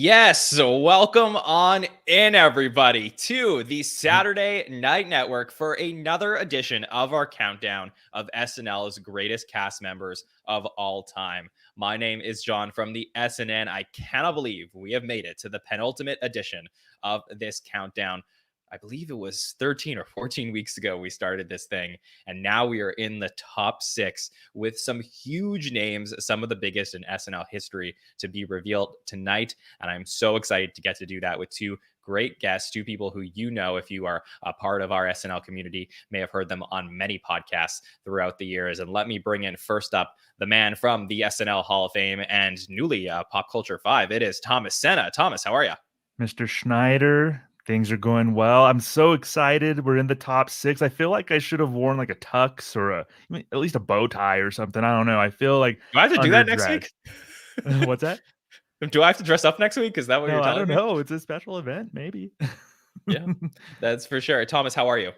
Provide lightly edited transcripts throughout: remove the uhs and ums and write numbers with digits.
Yes, welcome on in, everybody, to the Saturday Night Network for another edition of our countdown of SNL's greatest cast members of all time. My name is John from the SNN. I cannot believe we have made it to the penultimate edition of this countdown. I believe it was 13 or 14 weeks ago we started this thing, and now we are in the top six with some huge names, some of the biggest in SNL history, to be revealed tonight. And I'm so excited to get to do that with two great guests, two people who if you are a part of our SNL community, may have heard them on many podcasts throughout the years. And let me bring in first up the man from the SNL Hall of Fame and newly Pop Culture 5. It is Thomas Senna. Thomas, how are you? Mr. Schneider, things are going well. I'm so excited. We're in the top six. I feel like I should have worn like a tux or at least a bow tie or something. I don't know. I feel like Do I have to do that next underdressed. week? What's that? Do I have to dress up next week? Is that what No, you're I telling don't me? know. It's a special event, maybe. Yeah, that's for sure. Thomas, how are you?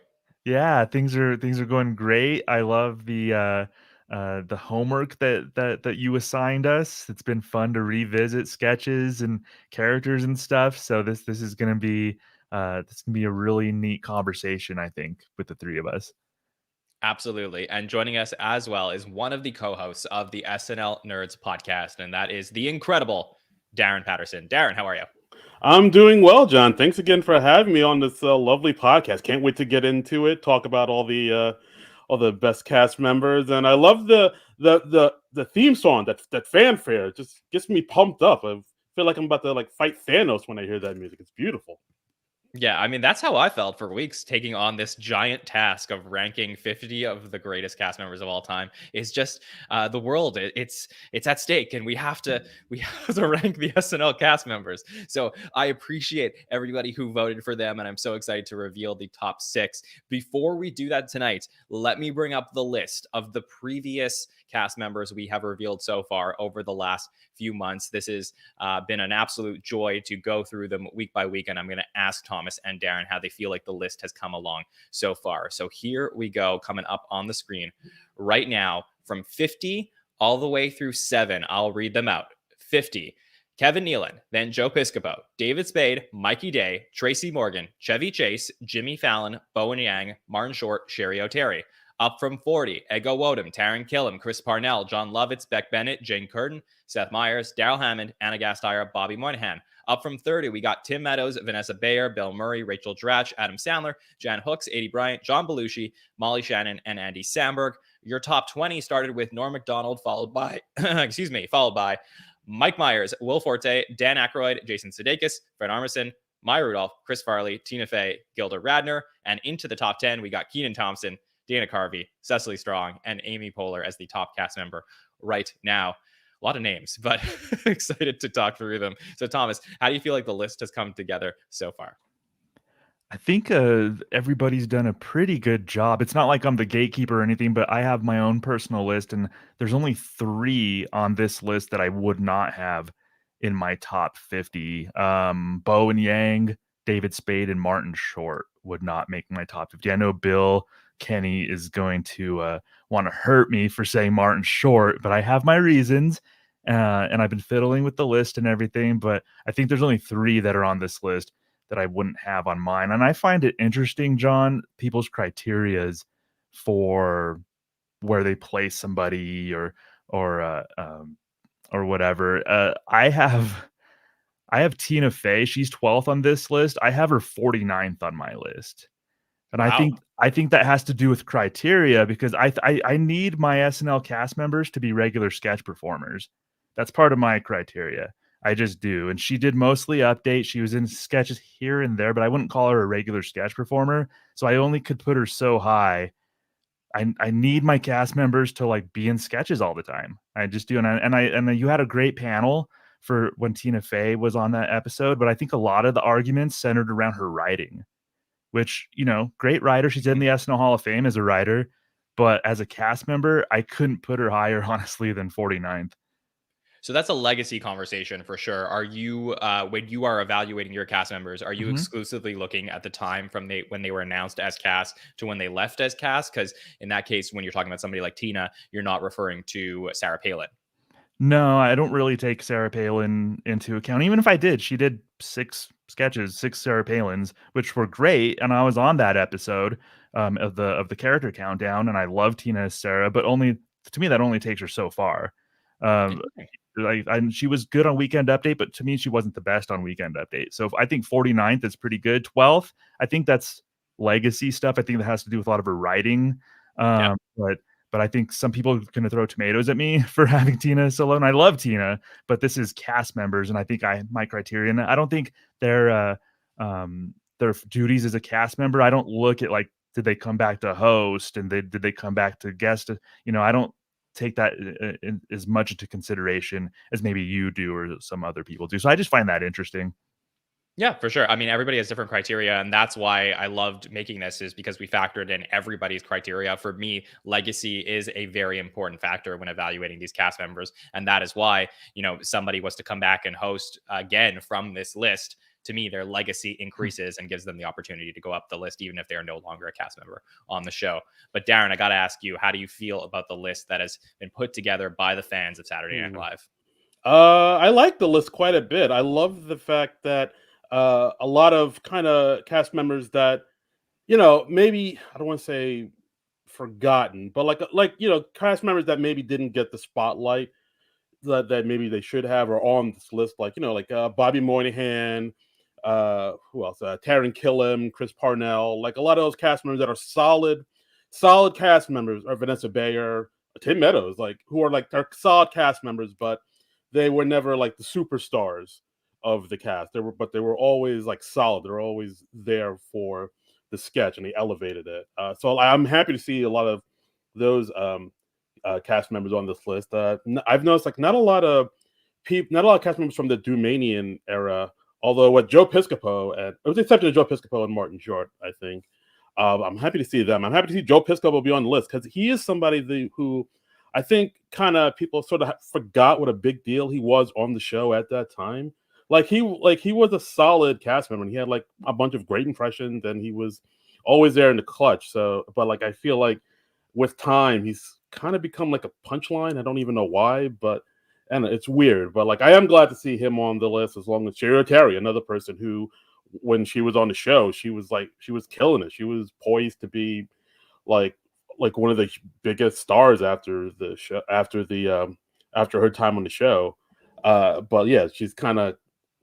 Yeah, things are going great. I love the homework that you assigned us. It's been fun to revisit sketches and characters and stuff. So this is gonna be a really neat conversation, I think, with the three of us. Absolutely. And joining us as well is one of the co hosts of the SNL Nerds podcast, and that is the incredible Darren Patterson. Darren, how are you? I'm doing well, John. Thanks again for having me on this lovely podcast. Can't wait to get into it. Talk about all the best cast members, and I love the theme song. That fanfare just gets me pumped up. I feel like I'm about to fight Thanos when I hear that music. It's beautiful. Yeah, I mean, that's how I felt for weeks taking on this giant task of ranking 50 of the greatest cast members of all time. Is just the world. It's at stake, and we have to rank the SNL cast members. So I appreciate everybody who voted for them, and I'm so excited to reveal the top six. Before we do that tonight, let me bring up the list of the previous cast members we have revealed so far over the last few months. This has been an absolute joy to go through them week by week, and I'm going to ask Thomas and Darren how they feel like the list has come along so far. So here we go, coming up on the screen right now from 50 all the way through 7. I'll read them out. 50. Kevin Nealon, then Joe Piscopo, David Spade, Mikey Day, Tracy Morgan, Chevy Chase, Jimmy Fallon, Bowen Yang, Martin Short, Sherry O'Terry. Up from 40, Ego Wodum, Taron Killam, Chris Parnell, John Lovitz, Beck Bennett, Jane Curtin, Seth Meyers, Daryl Hammond, Anna Gasteyer, Bobby Moynihan. Up from 30, we got Tim Meadows, Vanessa Bayer, Bill Murray, Rachel Dratch, Adam Sandler, Jan Hooks, Adie Bryant, John Belushi, Molly Shannon, and Andy Samberg. Your top 20 started with Norm Macdonald, followed by Mike Myers, Will Forte, Dan Aykroyd, Jason Sudeikis, Fred Armisen, Maya Rudolph, Chris Farley, Tina Fey, Gilda Radner. And into the top 10, we got Kenan Thompson, Dana Carvey, Cecily Strong, and Amy Poehler as the top cast member right now. A lot of names, but excited to talk through them. So, Thomas, how do you feel like the list has come together so far? I think everybody's done a pretty good job. It's not like I'm the gatekeeper or anything, but I have my own personal list, and there's only 3 on this list that I would not have in my top 50. Bowen Yang, David Spade, and Martin Short would not make my top 50. I know Bill Kenny is going to want to hurt me for saying Martin Short, but I have my reasons, and I've been fiddling with the list and everything, but I think there's only 3 that are on this list that I wouldn't have on mine. And I find it interesting, John, people's criterias for where they place somebody or whatever. I have Tina Fey. She's 12th on this list. I have her 49th on my list. And Wow. I think that has to do with criteria because I need my SNL cast members to be regular sketch performers. That's part of my criteria. I just do. And she did mostly update. She was in sketches here and there, but I wouldn't call her a regular sketch performer. So I only could put her so high. I need my cast members to like be in sketches all the time. I just do. And you had a great panel for when Tina Fey was on that episode, but I think a lot of the arguments centered around her writing, which, great writer. She's in the SNL Hall of Fame as a writer, but as a cast member, I couldn't put her higher, honestly, than 49th. So that's a legacy conversation for sure. Are you, when you are evaluating your cast members, are you exclusively looking at the time from when they were announced as cast to when they left as cast? Because in that case, when you're talking about somebody like Tina, you're not referring to Sarah Palin. No, I don't really take Sarah Palin into account. Even if I did, she did 6 sketches, 6 Sarah Palins, which were great, and I was on that episode, of the character countdown, and I love Tina as Sarah, but only to me, that only takes her so far. Um, Interesting. she was good on Weekend Update, but to me, she wasn't the best on Weekend Update. So I think 49th is pretty good. 12th, I think that's legacy stuff. I think that has to do with a lot of her writing. Yeah. But I think some people are going to throw tomatoes at me for having Tina so low. And I love Tina, but this is cast members, and I think my criterion. I don't think their duties as a cast member. I don't look at like did they come back to host and did they come back to guest. I don't take that as much into consideration as maybe you do or some other people do. So I just find that interesting. Yeah, for sure. I mean, everybody has different criteria, and that's why I loved making this, is because we factored in everybody's criteria. For me, legacy is a very important factor when evaluating these cast members, and that is why, somebody was to come back and host again from this list. To me, their legacy increases and gives them the opportunity to go up the list, even if they are no longer a cast member on the show. But Darren, I got to ask you, how do you feel about the list that has been put together by the fans of Saturday Night Live? I like the list quite a bit. I love the fact that a lot of kind of cast members that maybe I don't want to say forgotten, but cast members that maybe didn't get the spotlight that maybe they should have are on this list, Bobby Moynihan, who else? Taron Killam, Chris Parnell, like a lot of those cast members that are solid cast members, or Vanessa Bayer, Tim Meadows, like who are like they're solid cast members, but they were never like the superstars of the cast. They were always like solid. They were always there for the sketch, and they elevated it. So I'm happy to see a lot of those cast members on this list. I've noticed like not a lot of cast members from the Dumanian era. Although with Joe Piscopo, and with the exception of Joe Piscopo and Martin Short, I think I'm happy to see them. I'm happy to see Joe Piscopo be on the list because he is somebody who I think kind of people sort of forgot what a big deal he was on the show at that time. He was a solid cast member, and he had like a bunch of great impressions, and he was always there in the clutch. So, but like I feel like with time, he's kind of become like a punchline. I don't even know why, but and it's weird. But like I am glad to see him on the list, as long as Sherry Terry, another person who, when she was on the show, she was killing it. She was poised to be like one of the biggest stars after the show, after her time on the show. But yeah, she's kind of,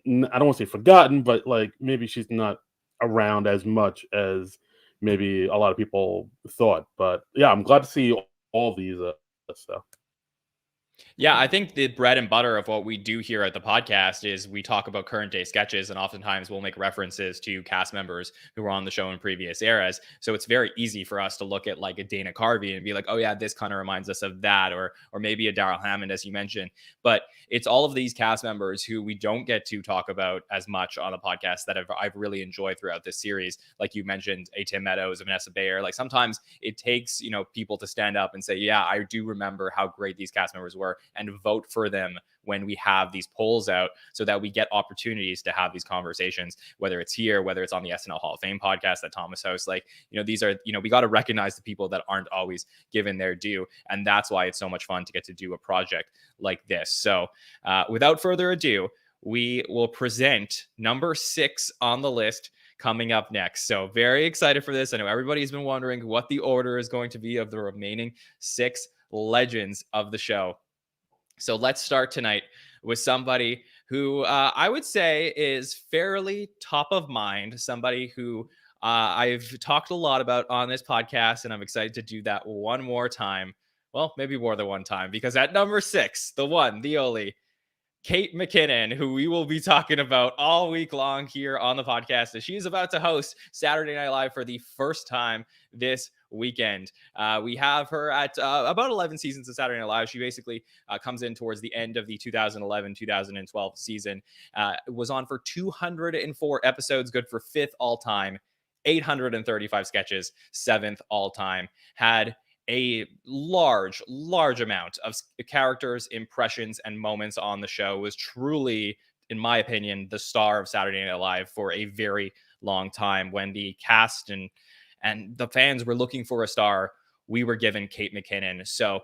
I don't want to say forgotten, but like maybe she's not around as much as maybe a lot of people thought. But yeah, I'm glad to see all these stuff. Yeah, I think the bread and butter of what we do here at the podcast is we talk about current day sketches, and oftentimes we'll make references to cast members who were on the show in previous eras. So it's very easy for us to look at like a Dana Carvey and be like, oh yeah, this kind of reminds us of that, or maybe a Daryl Hammond, as you mentioned. But it's all of these cast members who we don't get to talk about as much on the podcast that I've really enjoyed throughout this series. Like you mentioned, a Tim Meadows, a Vanessa Bayer. Like sometimes it takes, people to stand up and say, yeah, I do remember how great these cast members were, and vote for them when we have these polls out, so that we get opportunities to have these conversations, whether it's here, whether it's on the SNL Hall of Fame podcast that Thomas hosts. Like, these are, we got to recognize the people that aren't always given their due. And that's why it's so much fun to get to do a project like this. So without further ado, we will present number 6 on the list coming up next. So very excited for this. I know everybody's been wondering what the order is going to be of the remaining 6 legends of the show. So let's start tonight with somebody who I would say is fairly top of mind, somebody who I've talked a lot about on this podcast, and I'm excited to do that one more time. Well, maybe more than one time, because at number 6, the one, the only, Kate McKinnon, who we will be talking about all week long here on the podcast, as she is about to host Saturday Night Live for the first time this weekend. We have her at about 11 seasons of Saturday Night Live. She basically comes in towards the end of the 2011-2012 season. Was on for 204 episodes, good for 5th all time, 835 sketches, 7th all time. Had a large amount of characters, impressions, and moments on the show. Was truly, in my opinion, the star of Saturday Night Live for a very long time, when the cast and the fans were looking for a star. we were given Kate McKinnon. So,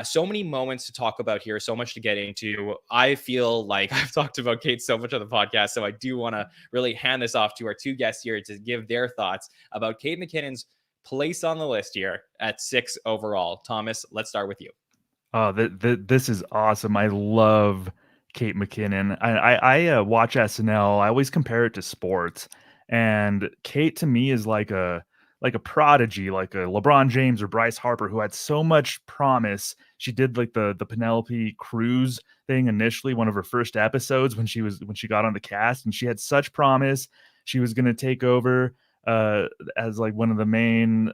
so many moments to talk about here, so much to get into. I feel like I've talked about Kate so much on the podcast, so I do want to really hand this off to our two guests here to give their thoughts about Kate McKinnon's place on the list here at 6 overall. Thomas, let's start with you. Oh, this is awesome. I love Kate McKinnon. I watch SNL. I always compare it to sports, and Kate to me is like a prodigy, like a LeBron James or Bryce Harper, who had so much promise. She did like the Penelope Cruz thing initially, one of her first episodes when she got on the cast, and she had such promise. She was going to take over as like one of the main,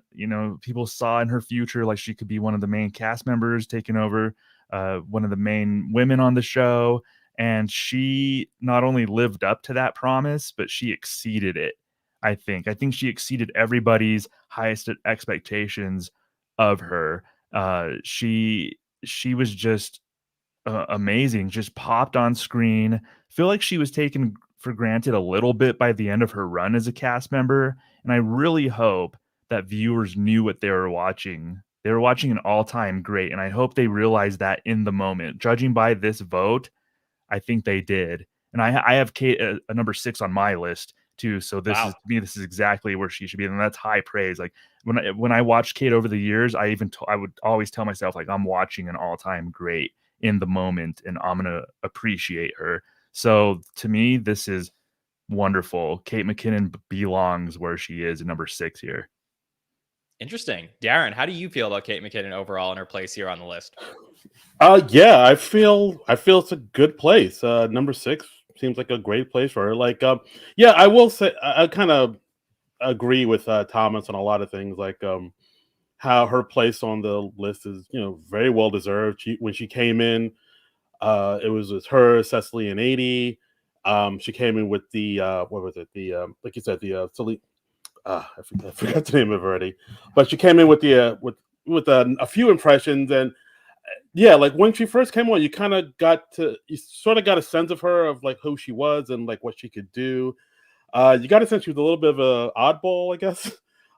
people saw in her future, like she could be one of the main cast members taking over one of the main women on the show. And she not only lived up to that promise, but she exceeded it. I think she exceeded everybody's highest expectations of her. She was just amazing, just popped on screen. Feel like she was taken for granted a little bit by the end of her run as a cast member, and I really hope that viewers knew what they were watching. They were watching an all-time great, and I hope they realized that in the moment. Judging by this vote, I think they did. And I have Kate a number 6 on my list too. So this is, to me, this is exactly where she should be, and that's high praise. Like when I watched Kate over the years, I would always tell myself, like, I'm watching an all-time great in the moment, and I'm gonna appreciate her. So to me, this is wonderful. Kate McKinnon belongs where she is at number 6 here. Interesting. Darren, how do you feel about Kate McKinnon overall and her place here on the list? Yeah, I feel it's a good place. Number 6 seems like a great place for her. Like, yeah, I will say I kind of agree with Thomas on a lot of things. Like, how her place on the list is, very well deserved. When she came in, it was with her, Cecily, and 80. She came in with the what was it? The like you said, the Celine. I forgot the name of it already, but she came in with the with a few impressions. And yeah, like when she first came on, you sort of got a sense of her, of like who she was and like what she could do. You got a sense she was a little bit of a oddball, I guess.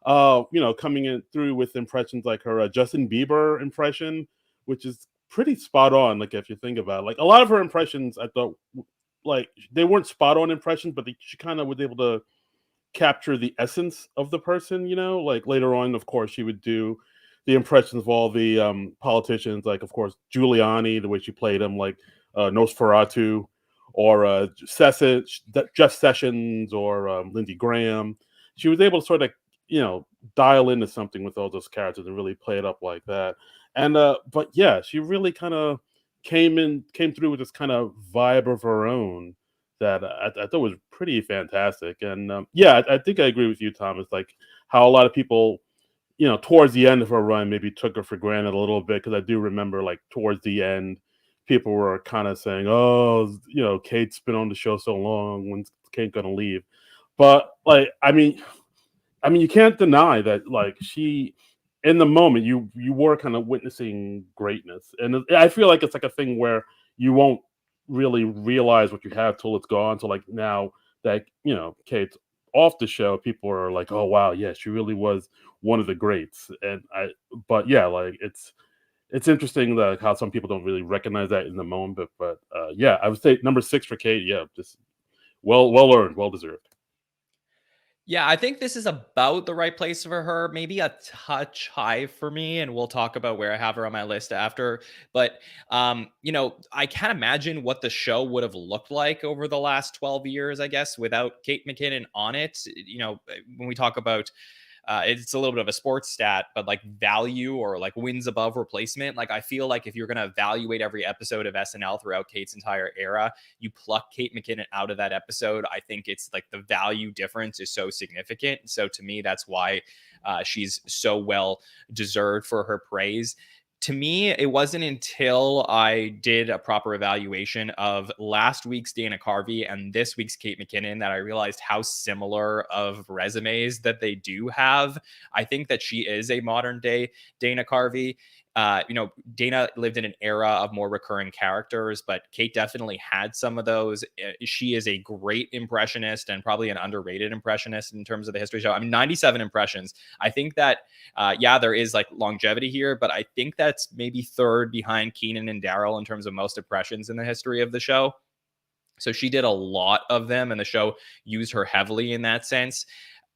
Coming in through with impressions like her Justin Bieber impression, which is pretty spot on. Like if you think about it, like a lot of her impressions, I thought like they weren't spot on impressions, but she kind of was able to capture the essence of the person. Like later on, of course, she would do the impressions of all the politicians, like of course Giuliani, the way she played him, like Nosferatu, or Jeff Sessions, or Lindsey Graham. She was able to sort of dial into something with all those characters and really play it up like that. And but yeah, she really kind of came through with this kind of vibe of her own that I thought was pretty fantastic. And yeah, I think I agree with you, Thomas. Like how a lot of people, towards the end of her run, maybe took her for granted a little bit, because I do remember like towards the end, people were kind of saying, "Oh, Kate's been on the show so long. When's Kate gonna leave?" But like, I mean, you can't deny that like she, in the moment, you were kind of witnessing greatness, and I feel like it's like a thing where you won't really realize what you have till it's gone. So like now that Kate's off the show, people are like, "Oh wow, yeah, she really was one of the greats." But yeah, like it's interesting that how some people don't really recognize that in the moment. But yeah, I would say number 6 for Kate. Yeah, just well earned, well deserved. Yeah, I think this is about the right place for her. Maybe a touch high for me, and we'll talk about where I have her on my list after. But I can't imagine what the show would have looked like over the last 12 years, I guess, without Kate McKinnon on it. When we talk about it's a little bit of a sports stat, but like value or like wins above replacement. Like I feel like if you're going to evaluate every episode of SNL throughout Kate's entire era, you pluck Kate McKinnon out of that episode. I think it's like the value difference is so significant. So to me, that's why she's so well deserved for her praise. To me, it wasn't until I did a proper evaluation of last week's Dana Carvey and this week's Kate McKinnon that I realized how similar of resumes that they do have. I think that she is a modern day Dana Carvey. Dana lived in an era of more recurring characters, but Kate definitely had some of those. She is a great impressionist and probably an underrated impressionist in terms of the history show. I mean, 97 impressions. I think that, there is like longevity here, but I think that's maybe third behind Keenan and Daryl in terms of most impressions in the history of the show. So she did a lot of them, and the show used her heavily in that sense.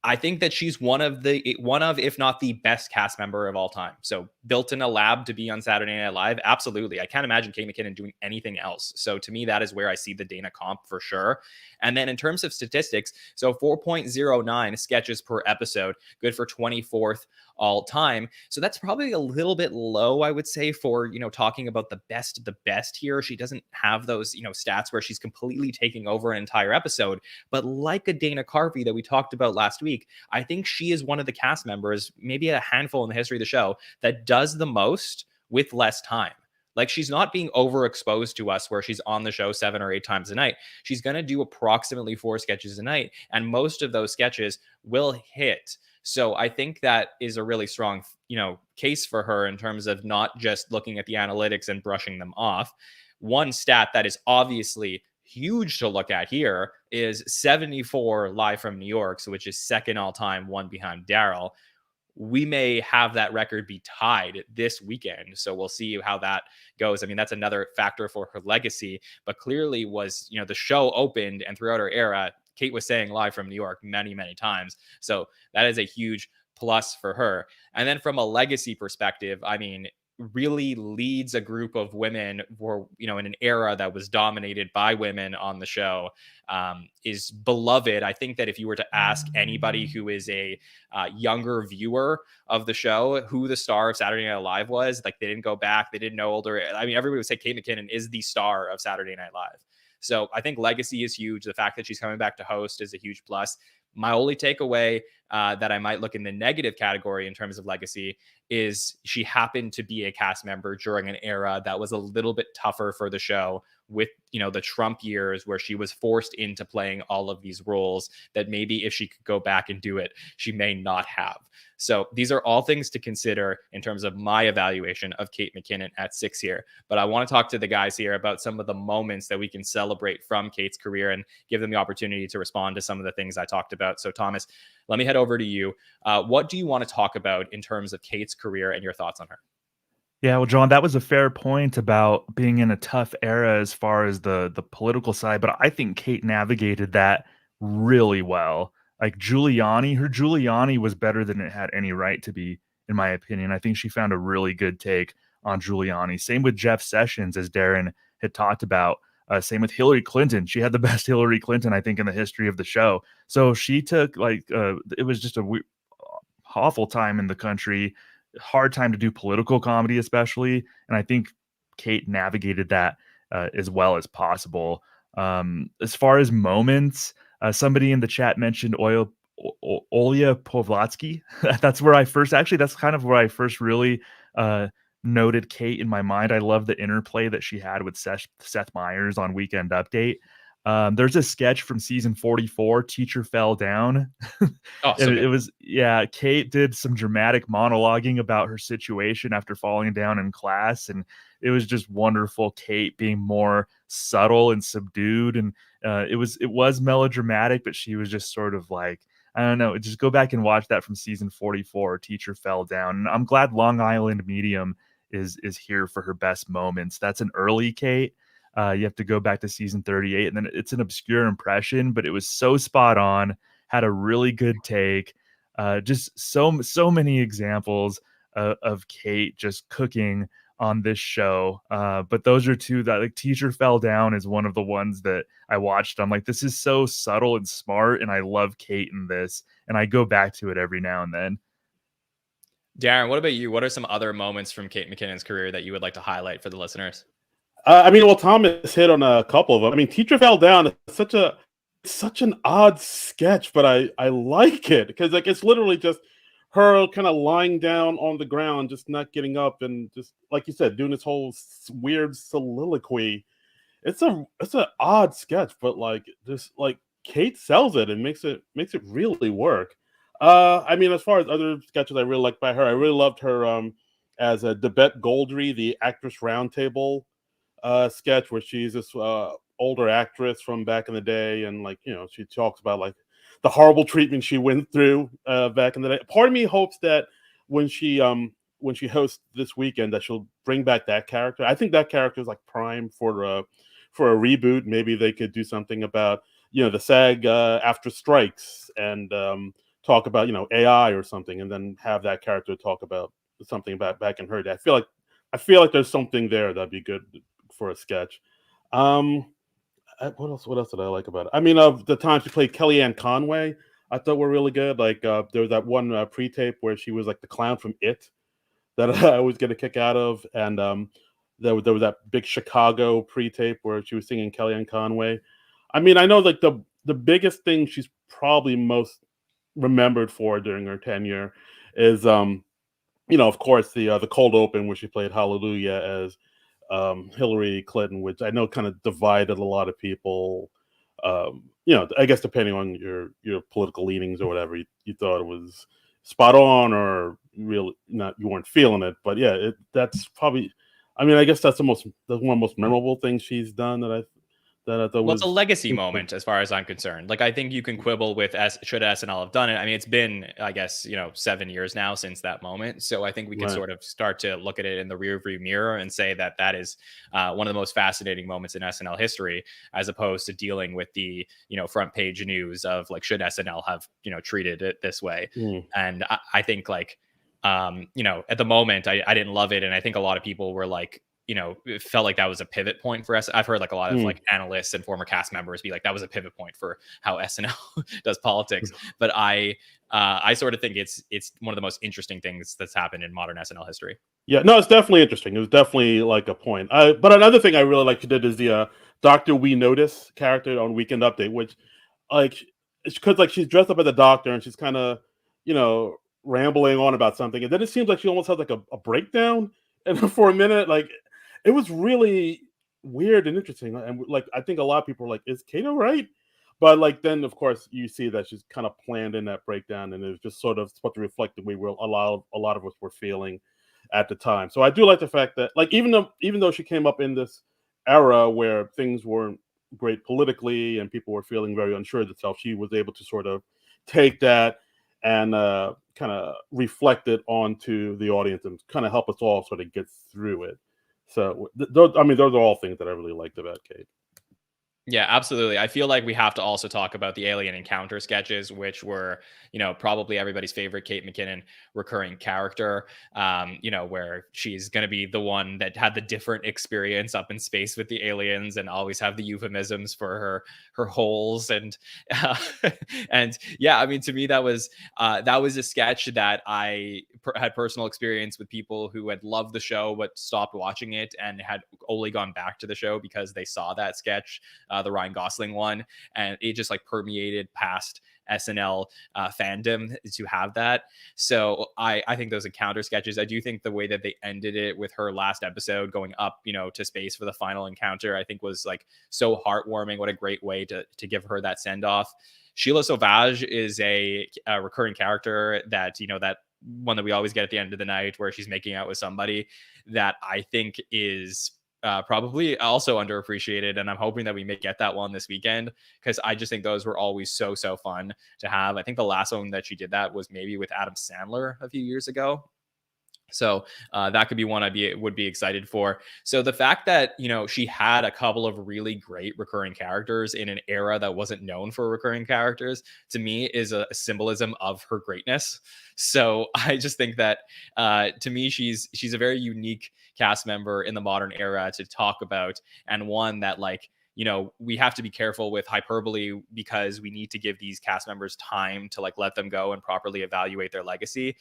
I think that she's one of, if not the best cast member of all time. So built in a lab to be on Saturday Night Live, absolutely. I can't imagine Kate McKinnon doing anything else. So to me, that is where I see the Dana comp for sure. And then in terms of statistics, so 4.09 sketches per episode, good for 24th all time. So that's probably a little bit low, I would say, for, talking about the best of the best here. She doesn't have those, stats where she's completely taking over an entire episode. But like a Dana Carvey that we talked about last week, I think she is one of the cast members, maybe a handful in the history of the show, that does the most with less time. Like, she's not being overexposed to us where she's on the show 7 or 8 times a night. She's going to do approximately 4 sketches a night, and most of those sketches will hit. So I think that is a really strong, case for her in terms of not just looking at the analytics and brushing them off. One stat that is obviously huge to look at here is 74 live from New York, so which is second all time, one behind Daryl. We may have that record be tied this weekend. So we'll see how that goes. I mean, that's another factor for her legacy, but clearly was, the show opened, and throughout her era, Kate was saying live from New York many, many times. So that is a huge plus for her. And then from a legacy perspective, I mean, really leads a group of women for, in an era that was dominated by women on the show, is beloved. I think that if you were to ask anybody who is a younger viewer of the show who the star of Saturday Night Live was, like, they didn't go back, they didn't know older. I mean, everybody would say Kate McKinnon is the star of Saturday Night Live. So I think legacy is huge. The fact that she's coming back to host is a huge plus. My only takeaway that I might look in the negative category in terms of legacy is she happened to be a cast member during an era that was a little bit tougher for the show, with, the Trump years where she was forced into playing all of these roles that maybe if she could go back and do it, she may not have. So these are all things to consider in terms of my evaluation of Kate McKinnon at 6 here. But I want to talk to the guys here about some of the moments that we can celebrate from Kate's career and give them the opportunity to respond to some of the things I talked about. So Thomas, let me head over to you. What do you want to talk about in terms of Kate's career and your thoughts on her? Yeah, well, John, that was a fair point about being in a tough era as far as the political side, but I think Kate navigated that really well. Like her Giuliani was better than it had any right to be, in my opinion. I think she found a really good take on Giuliani. Same with Jeff Sessions, as Darren had talked about. Same with Hillary Clinton. She had the best Hillary Clinton, I think, in the history of the show. So she took it was just a awful time in the country, hard time to do political comedy, especially. And I think Kate navigated that as well as possible. As far as moments, somebody in the chat mentioned Olya Povlatsky. That's kind of where I first really noted Kate in my mind. I love the interplay that she had with Seth Meyers on Weekend Update. There's a sketch from season 44, Teacher Fell Down. Oh, so it was, Kate did some dramatic monologuing about her situation after falling down in class. And it was just wonderful. Kate being more subtle and subdued. And it was melodramatic, but she was just sort of like, I don't know, just go back and watch that from season 44, Teacher Fell Down. And I'm glad Long Island Medium is here for her best moments. That's an early Kate. You have to go back to season 38, and then it's an obscure impression, but it was so spot on, had a really good take. Just so many examples of Kate just cooking on this show. But those are two that, like, Teacher Fell Down is one of the ones that I watched. I'm like, this is so subtle and smart, and I love Kate in this, and I go back to it every now and then. Darren, what about you? What are some other moments from Kate McKinnon's career that you would like to highlight for the listeners? Thomas hit on a couple of them. I mean, Teacher Fell Down is such an odd sketch, but I like it because, like, it's literally just her kind of lying down on the ground, just not getting up, and just, like you said, doing this whole weird soliloquy. It's an odd sketch, but Kate sells it and makes it really work. I mean, as far as other sketches I really like by her, I really loved her as a Debette Goldry, the actress roundtable sketch where she's this older actress from back in the day, and like she talks about like the horrible treatment she went through back in the day. Part of me hopes that when she hosts this weekend that she'll bring back that character. I think that character is like prime for a reboot. Maybe they could do something about the SAG after strikes and talk about AI or something, and then have that character talk about something about back in her day. I feel like there's something there that'd be good for a sketch. What else? What else did I like about it? I mean, of the time she played Kellyanne Conway, I thought were really good. Like there was that one pre-tape where she was like the clown from It that I always get a kick out of, and there was that big Chicago pre-tape where she was singing Kellyanne Conway. I mean, I know like the biggest thing she's probably most remembered for during her tenure is of course the cold open where she played Hallelujah as Hillary Clinton, which I know kind of divided a lot of people. I guess depending on your political leanings or whatever, you thought it was spot on or really not, you weren't feeling it. But yeah, that's probably. I mean, I guess that's one of the most memorable things she's done that I thought Well, it's a was legacy moment as far as I'm concerned. Like, I think you can quibble with should SNL have done it. I mean, it's been, I guess, 7 years now since that moment. So I think we can right. sort of start to look at it in the rearview mirror and say that that is one of the most fascinating moments in SNL history, as opposed to dealing with the, front page news of like, should SNL have, treated it this way? Mm. And I think like, at the moment, I didn't love it. And I think a lot of people were like, it felt like that was a pivot point for us. I've heard like a lot of Mm. like analysts and former cast members be like, that was a pivot point for how SNL does politics. But I sort of think it's one of the most interesting things that's happened in modern SNL history. Yeah, no, it's definitely interesting. It was definitely like a point. But another thing I really like she did is the Doctor We Notice character on Weekend Update, which like it's because like she's dressed up as a doctor and she's kind of rambling on about something, and then it seems like she almost has like a breakdown, and for a minute, like it was really weird and interesting. And like I think a lot of people were like, "Is Kato right?" But like then, of course, you see that she's kind of planned in that breakdown, and it was just sort of supposed to reflect the way a lot of us were feeling at the time. So I do like the fact that like even though she came up in this era where things weren't great politically and people were feeling very unsure of themselves, she was able to sort of take that and kind of reflect it onto the audience and kind of help us all sort of get through it. So those are all things that I really liked about Kate. Yeah, absolutely. I feel like we have to also talk about the alien encounter sketches, which were, probably everybody's favorite Kate McKinnon recurring character, where she's going to be the one that had the different experience up in space with the aliens and always have the euphemisms for her holes. And, and yeah, I mean, to me, that was a sketch that I had personal experience with people who had loved the show, but stopped watching it and had only gone back to the show because they saw that sketch. The Ryan Gosling one, and it just like permeated past SNL fandom to have that. So I think those encounter sketches, I do think the way that they ended it with her last episode going up, to space for the final encounter, I think was like so heartwarming. What a great way to give her that send off. Sheila Sauvage is a recurring character that, that one that we always get at the end of the night where she's making out with somebody, that I think is probably also underappreciated, and I'm hoping that we may get that one this weekend, because I just think those were always so fun to have. I think the last one that she did that was maybe with Adam Sandler a few years ago. So that could be one would be excited for. So the fact that she had a couple of really great recurring characters in an era that wasn't known for recurring characters, to me is a symbolism of her greatness. So I just think that to me she's a very unique cast member in the modern era to talk about, and one that like we have to be careful with hyperbole because we need to give these cast members time to like let them go and properly evaluate their legacy.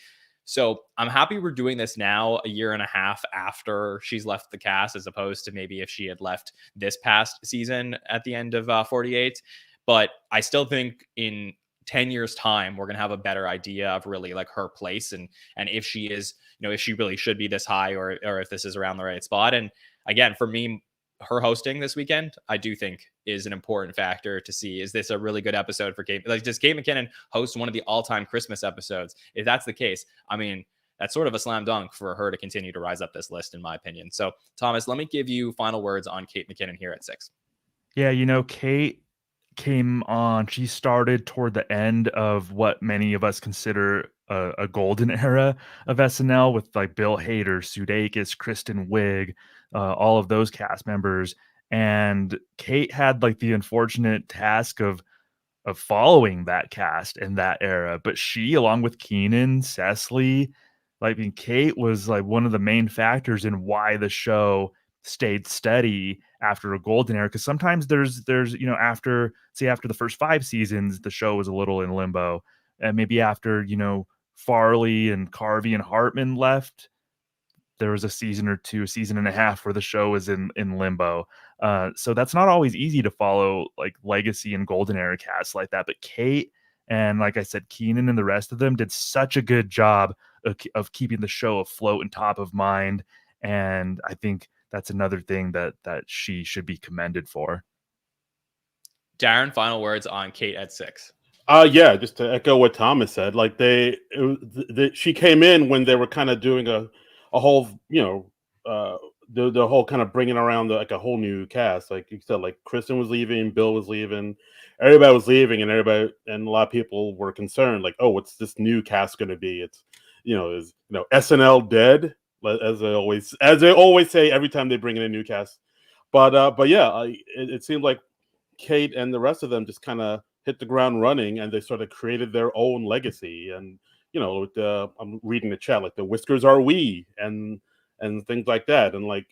So I'm happy we're doing this now, a year and a half after she's left the cast, as opposed to maybe if she had left this past season at the end of 48. But I still think in 10 years time, we're going to have a better idea of really like her place and if she is, if she really should be this high or if this is around the right spot. And again, for me, her hosting this weekend, I do think is an important factor to see. Is this a really good episode for Kate? Like, does Kate McKinnon host one of the all-time Christmas episodes? If that's the case, I mean, that's sort of a slam dunk for her to continue to rise up this list, in my opinion. So, Thomas, let me give you final words on Kate McKinnon here at 6. Yeah, Kate came on. She started toward the end of what many of us consider a golden era of SNL with like Bill Hader, Sudeikis, Kristen Wiig, all of those cast members. And Kate had like the unfortunate task of following that cast in that era. But she, along with Keenan, Cecily, like, I mean, Kate was like one of the main factors in why the show stayed steady after a golden era. Because sometimes there's after the first 5 seasons, the show was a little in limbo, and maybe after Farley and Carvey and Hartman left, there was a season or two, a season and a half where the show was in limbo. So that's not always easy to follow like legacy and golden era casts like that. But Kate and, like I said, Keenan and the rest of them did such a good job of keeping the show afloat and top of mind. And I think that's another thing that she should be commended for. Darren, final words on Kate at 6. Yeah, just to echo what Thomas said, like she came in when they were kind of doing a whole, the whole kind of bringing around like a whole new cast. Like you said, like Kristen was leaving, Bill was leaving, everybody was leaving, and a lot of people were concerned, like, oh, what's this new cast going to be? It's, is SNL dead? As they always say every time they bring in a new cast. But yeah, it seemed like Kate and the rest of them just kind of hit the ground running, and they sort of created their own legacy. And I'm reading the chat, like the whiskers are we, and things like that. And like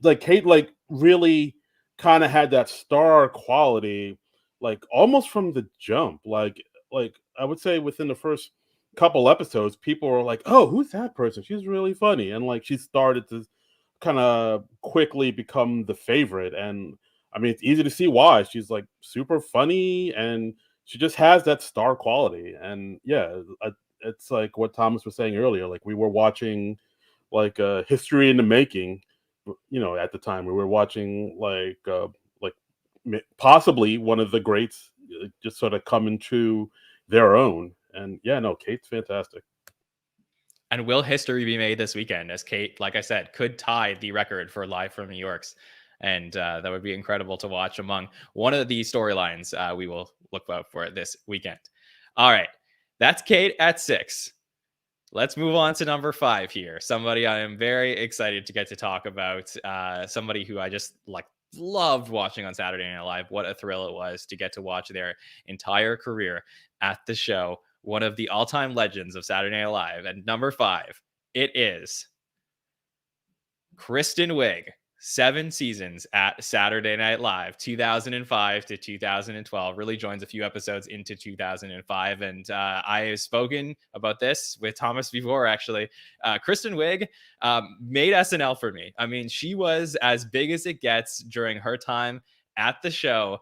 like Kate like really kind of had that star quality, like almost from the jump. Like I would say within the first couple episodes, people were like, "Oh, who's that person? She's really funny," and like she started to kind of quickly become the favorite. And I mean, it's easy to see why. She's like super funny, and she just has that star quality. And yeah, it's like what Thomas was saying earlier. Like we were watching like history in the making. At the time we were watching like possibly one of the greats just sort of come into their own. And yeah, no, Kate's fantastic. And will history be made this weekend, as Kate, like I said, could tie the record for Live from New York's? And that would be incredible to watch among one of the storylines we will look out for this weekend. All right, that's Kate at 6. Let's move on to number 5 here. Somebody I am very excited to get to talk about. Somebody who I just loved watching on Saturday Night Live. What a thrill it was to get to watch their entire career at the show. One of the all-time legends of Saturday Night Live. And number 5, it is Kristen Wiig. 7 seasons at Saturday Night Live, 2005 to 2012. Really joins a few episodes into 2005. And I have spoken about this with Thomas before, actually. Kristen Wiig made SNL for me. I mean, she was as big as it gets during her time at the show.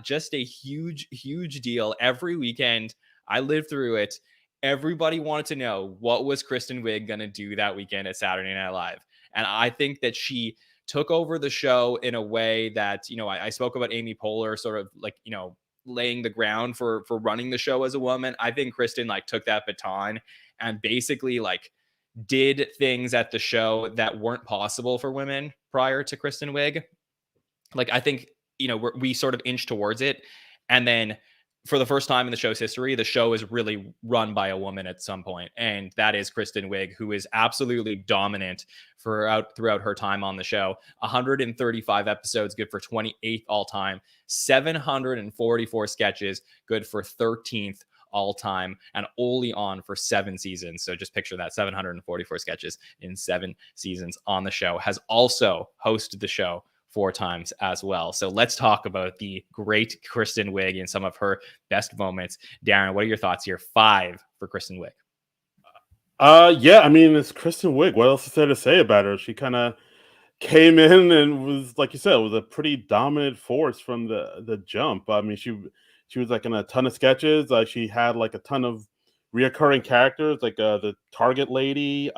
Just a huge, huge deal. Every weekend, I lived through it. Everybody wanted to know, what was Kristen Wiig going to do that weekend at Saturday Night Live? And I think that she took over the show in a way that, I spoke about Amy Poehler sort of like, laying the ground for running the show as a woman. I think Kristen took that baton and basically did things at the show that weren't possible for women prior to Kristen Wiig. I think, we sort of inched towards it. And then for the first time in the show's history, the show is really run by a woman at some point, and that is Kristen Wiig, who is absolutely dominant throughout her time on the show. 135 episodes, good for 28th all time. 744 sketches, good for 13th all time, and only on for 7 seasons. So just picture that, 744 sketches in 7 seasons on the show. Has also hosted the show 4 times as well. So let's talk about the great Kristen Wiig and some of her best moments. Darren, what are your thoughts here? 5 for Kristen Wiig. Yeah, I mean, it's Kristen Wiig. What else is there to say about her? She kind of came in and was, like you said, was a pretty dominant force from the jump. I mean, she was like in a ton of sketches. She had like a ton of reoccurring characters, like the Target lady,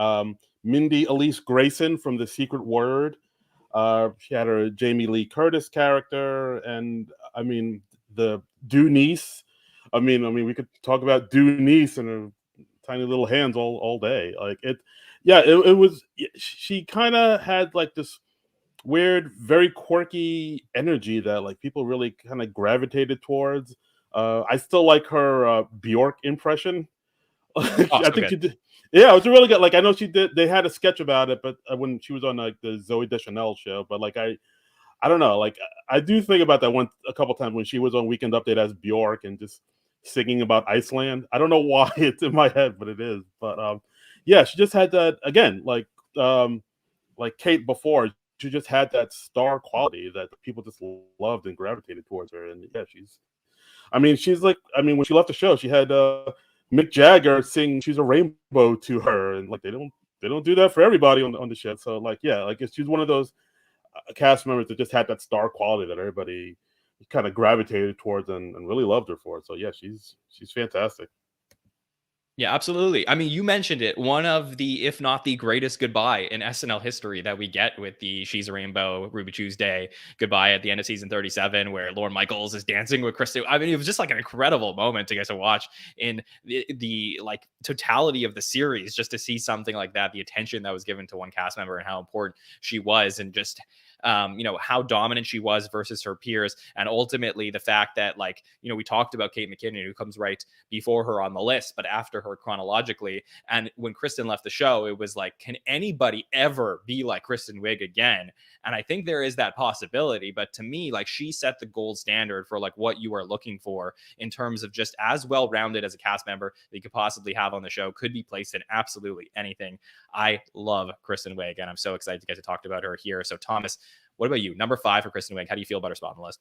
Mindy Elise Grayson from The Secret Word. She had her Jamie Lee Curtis character, and I mean the Dunice. I mean, we could talk about Dunice and her tiny little hands all day. Like it, yeah, it was. She kind of had like this weird, very quirky energy that like people really kind of gravitated towards. I still like her Bjork impression. Oh, I so think good. she did. Yeah, it was really good. Like I know she did. They had a sketch about it, but when she was on like the Zoe Deschanel show, but like I don't know. Like I do think about that one a couple times when she was on Weekend Update as Bjork and just singing about Iceland. I don't know why it's in my head, but it is. But yeah, she just had that again, like Kate before. She just had that star quality that people just loved and gravitated towards her. And yeah, I mean, she's like, I mean, when she left the show, she had Mick Jagger sing "She's a Rainbow" to her, and like they don't do that for everybody on the show. So like, yeah, like she's one of those cast members that just had that star quality that everybody kind of gravitated towards and really loved her for. So yeah, she's fantastic. Yeah, absolutely. I mean, you mentioned it. One of the, if not the greatest goodbye in SNL history that we get with the She's a Rainbow, Ruby Tuesday goodbye at the end of season 37, where Lorne Michaels is dancing with Kristen. I mean, it was just like an incredible moment to get to watch in the like totality of the series, just to see something like that, the attention that was given to one cast member and how important she was, and just how dominant she was versus her peers. And ultimately the fact that, like, we talked about Kate McKinnon, who comes right before her on the list, but after her chronologically. And when Kristen left the show, it was like, can anybody ever be like Kristen Wiig again? And I think there is that possibility. But to me, like, she set the gold standard for like what you are looking for in terms of just as well rounded as a cast member that you could possibly have on the show, could be placed in absolutely anything. I love Kristen Wiig, and I'm so excited to get to talk about her here. So Thomas, what about you? Number 5 for Kristen Wiig. How do you feel about her spot on the list?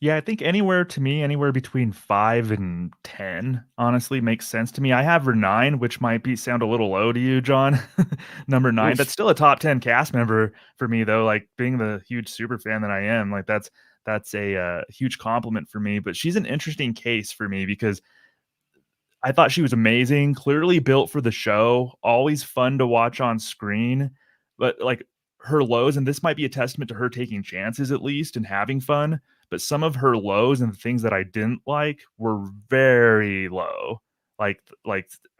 Yeah, I think anywhere between 5 and 10, honestly, makes sense to me. I have her 9, which might sound a little low to you, John. Number 9, Oof. that's still a top 10 cast member for me, though. Like, being the huge super fan that I am, like, that's a huge compliment for me. But she's an interesting case for me because I thought she was amazing, clearly built for the show, always fun to watch on screen. But like her lows, and this might be a testament to her taking chances at least and having fun, but some of her lows and the things that I didn't like were very low. Like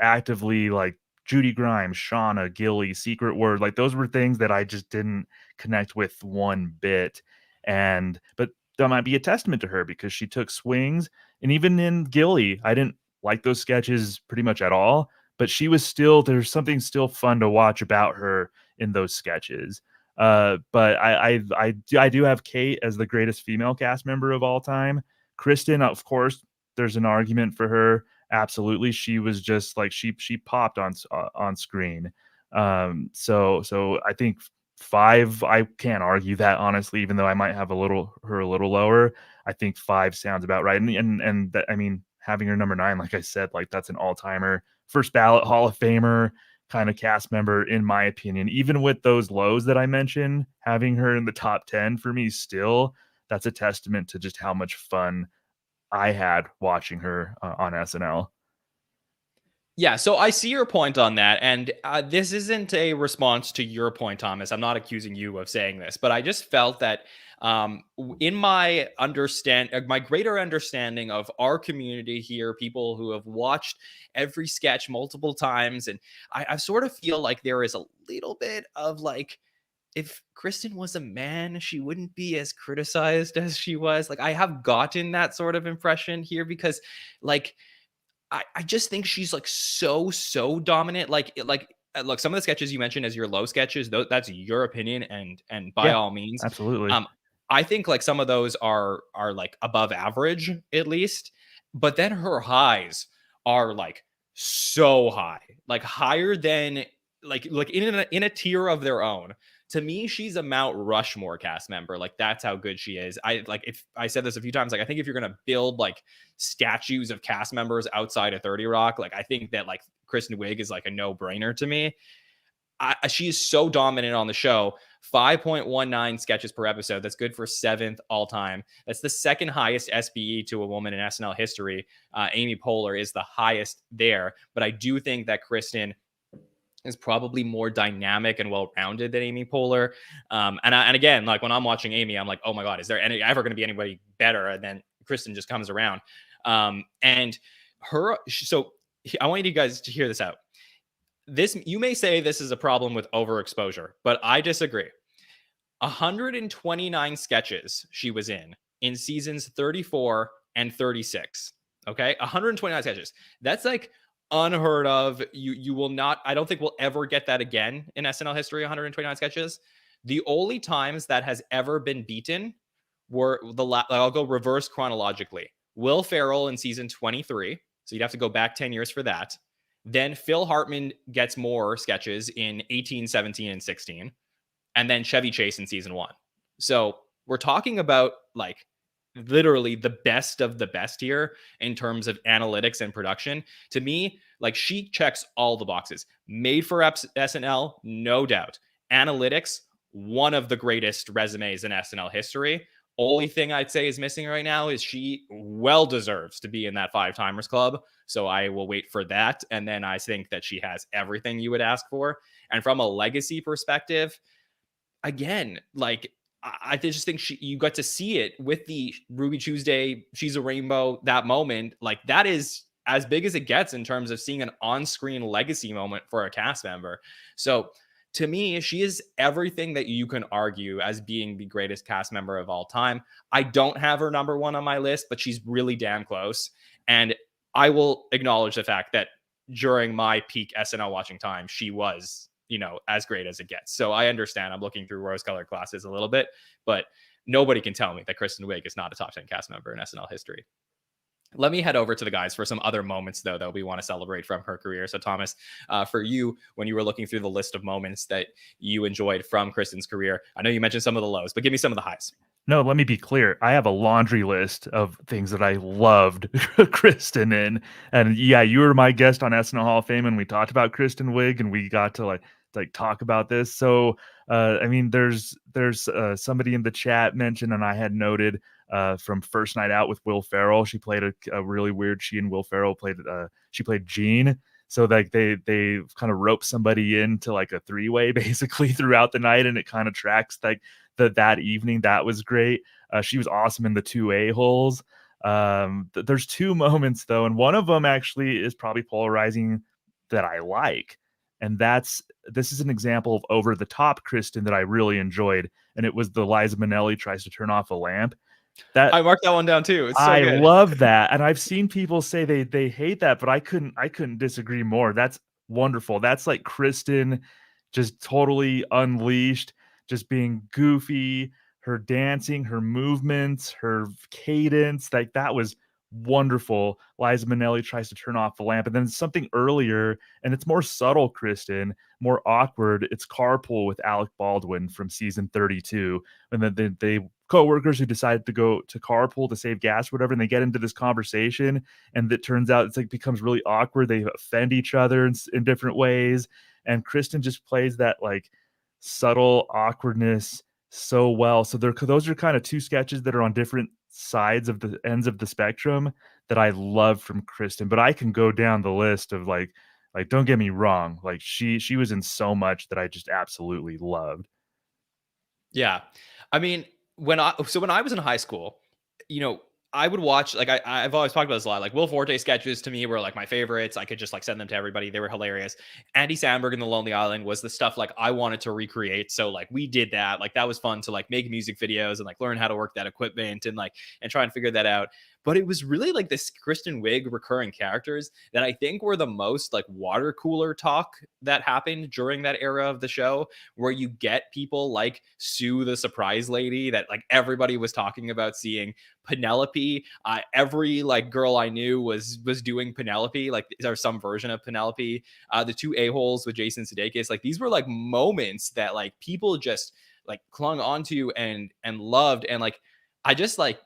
actively like Judy Grimes, Shauna, Gilly, Secret Word, like those were things that I just didn't connect with one bit. And but that might be a testament to her because she took swings. And even in Gilly, I didn't like those sketches pretty much at all, but there's something still fun to watch about her in those sketches. But I do have Kate as the greatest female cast member of all time. Kristen, of course, there's an argument for her. Absolutely, she was just like she popped on screen. So I think 5. I can't argue that honestly, even though I might have a little lower. I think 5 sounds about right. And that, I mean, having her number 9, like I said, like that's an all-timer, first ballot Hall of Famer kind of cast member, in my opinion. Even with those lows that I mentioned, having her in the top 10 for me still, that's a testament to just how much fun I had watching her on SNL. Yeah, so I see your point on that, and this isn't a response to your point, Thomas. I'm not accusing you of saying this, but I just felt that in my my greater understanding of our community here, people who have watched every sketch multiple times, and I sort of feel like there is a little bit of like, if Kristen was a man, she wouldn't be as criticized as she was. Like, I have gotten that sort of impression here because, like, I just think she's like so dominant. Look, some of the sketches you mentioned as your low sketches, that's your opinion, and by Yeah, all means. absolutely. Um, I think like some of those are like above average at least, but then her highs are like so high, like higher than like in a tier of their own. To me, she's a Mount Rushmore cast member. Like, that's how good she is. I like, if I said this a few times, like I think if you're gonna build like statues of cast members outside of 30 Rock, like I think that like Kristen Wiig is like a no-brainer to me. She is so dominant on the show. 5.19 sketches per episode. That's good for 7th all time. That's the second highest SBE to a woman in SNL history. Amy Poehler is the highest there, but I do think that Kristen is probably more dynamic and well-rounded than Amy Poehler. And again, like when I'm watching Amy, I'm like, oh my God, is there ever going to be anybody better? And then Kristen just comes around. And so I want you guys to hear this out. You may say this is a problem with overexposure, but I disagree. 129 sketches she was in seasons 34 and 36. Okay, 129 sketches. That's like unheard of. You will not. I don't think we'll ever get that again in SNL history. 129 sketches. The only times that has ever been beaten were I'll go reverse chronologically. Will Ferrell in season 23. So you'd have to go back 10 years for that. Then Phil Hartman gets more sketches in 18, 17, and 16. And then Chevy Chase in season 1. So we're talking about like literally the best of the best here in terms of analytics and production. To me, like she checks all the boxes. Made for SNL, no doubt. Analytics, one of the greatest resumes in SNL history. Only thing I'd say is missing right now is she well deserves to be in that 5-timers club. So I will wait for that. And then I think that she has everything you would ask for. And from a legacy perspective, again, like I just think you got to see it with the Ruby Tuesday, She's a Rainbow, that moment. Like that is as big as it gets in terms of seeing an on-screen legacy moment for a cast member. So to me, she is everything that you can argue as being the greatest cast member of all time. I don't have her number 1 on my list, but she's really damn close. And I will acknowledge the fact that during my peak SNL watching time, she was, as great as it gets. So I understand I'm looking through rose-colored glasses a little bit, but nobody can tell me that Kristen Wiig is not a top 10 cast member in SNL history. Let me head over to the guys for some other moments, though, that we want to celebrate from her career. So, Thomas, for you, when you were looking through the list of moments that you enjoyed from Kristen's career, I know you mentioned some of the lows, but give me some of the highs. No, let me be clear. I have a laundry list of things that I loved Kristen in. And yeah, you were my guest on SNL Hall of Fame, and we talked about Kristen Wiig, and we got to like talk about this. So, I mean, there's somebody in the chat mentioned, and I had noted from First Night Out with Will Ferrell. She played a really weird. She and Will Ferrell played. She played Jean. So like they kind of rope somebody into like a 3-way basically throughout the night, and it kind of tracks like that evening. That was great. She was awesome in the 2 A-holes. There's 2 moments though, and one of them actually is probably polarizing that I like. And this is an example of over the top Kristen that I really enjoyed. And it was the Liza Minnelli tries to turn off a lamp. That I marked that one down too. It's so I good. love that. And I've seen people say they hate that, but I couldn't disagree more. That's wonderful. That's like Kristen just totally unleashed, just being goofy, her dancing, her movements, her cadence. Like that was wonderful. Liza Minnelli tries to turn off the lamp, and then something earlier, and it's more subtle, Kristen, more awkward. It's Carpool with Alec Baldwin from season 32. And then they co-workers who decided to go to carpool to save gas or whatever, and they get into this conversation, and it turns out it's like becomes really awkward. They offend each other in different ways, and Kristen just plays that like subtle awkwardness so well. So those are kind of 2 sketches that are on different sides of the ends of the spectrum that I love from Kristen. But I can go down the list of like don't get me wrong, like she was in so much that I just absolutely loved. Yeah. I mean, when I was in high school, I would watch, like I've always talked about this a lot. Like Will Forte sketches to me were like my favorites. I could just like send them to everybody. They were hilarious. Andy Samberg in The Lonely Island was the stuff like I wanted to recreate. So like we did that. Like that was fun to like make music videos and like learn how to work that equipment and try and figure that out. But it was really like this Kristen Wiig recurring characters that I think were the most like water cooler talk that happened during that era of the show, where you get people like Sue the surprise lady that like everybody was talking about seeing. Penelope, every like girl I knew was doing Penelope, like or some version of Penelope. The 2 A-holes with Jason Sudeikis, like these were like moments that like people just like clung onto and loved. And like I just like,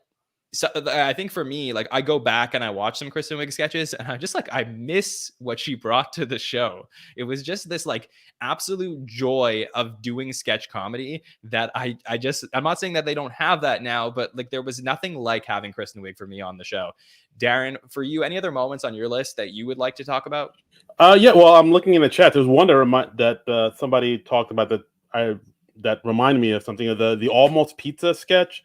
so I think for me, like I go back and I watch some Kristen Wiig sketches, and I'm just like, I miss what she brought to the show. It was just this like absolute joy of doing sketch comedy that I'm not saying that they don't have that now, but like there was nothing like having Kristen Wiig for me on the show. Darren, for you, any other moments on your list that you would like to talk about? Yeah, well, I'm looking in the chat. There's one that somebody talked about that reminded me of something of the Almost Pizza sketch.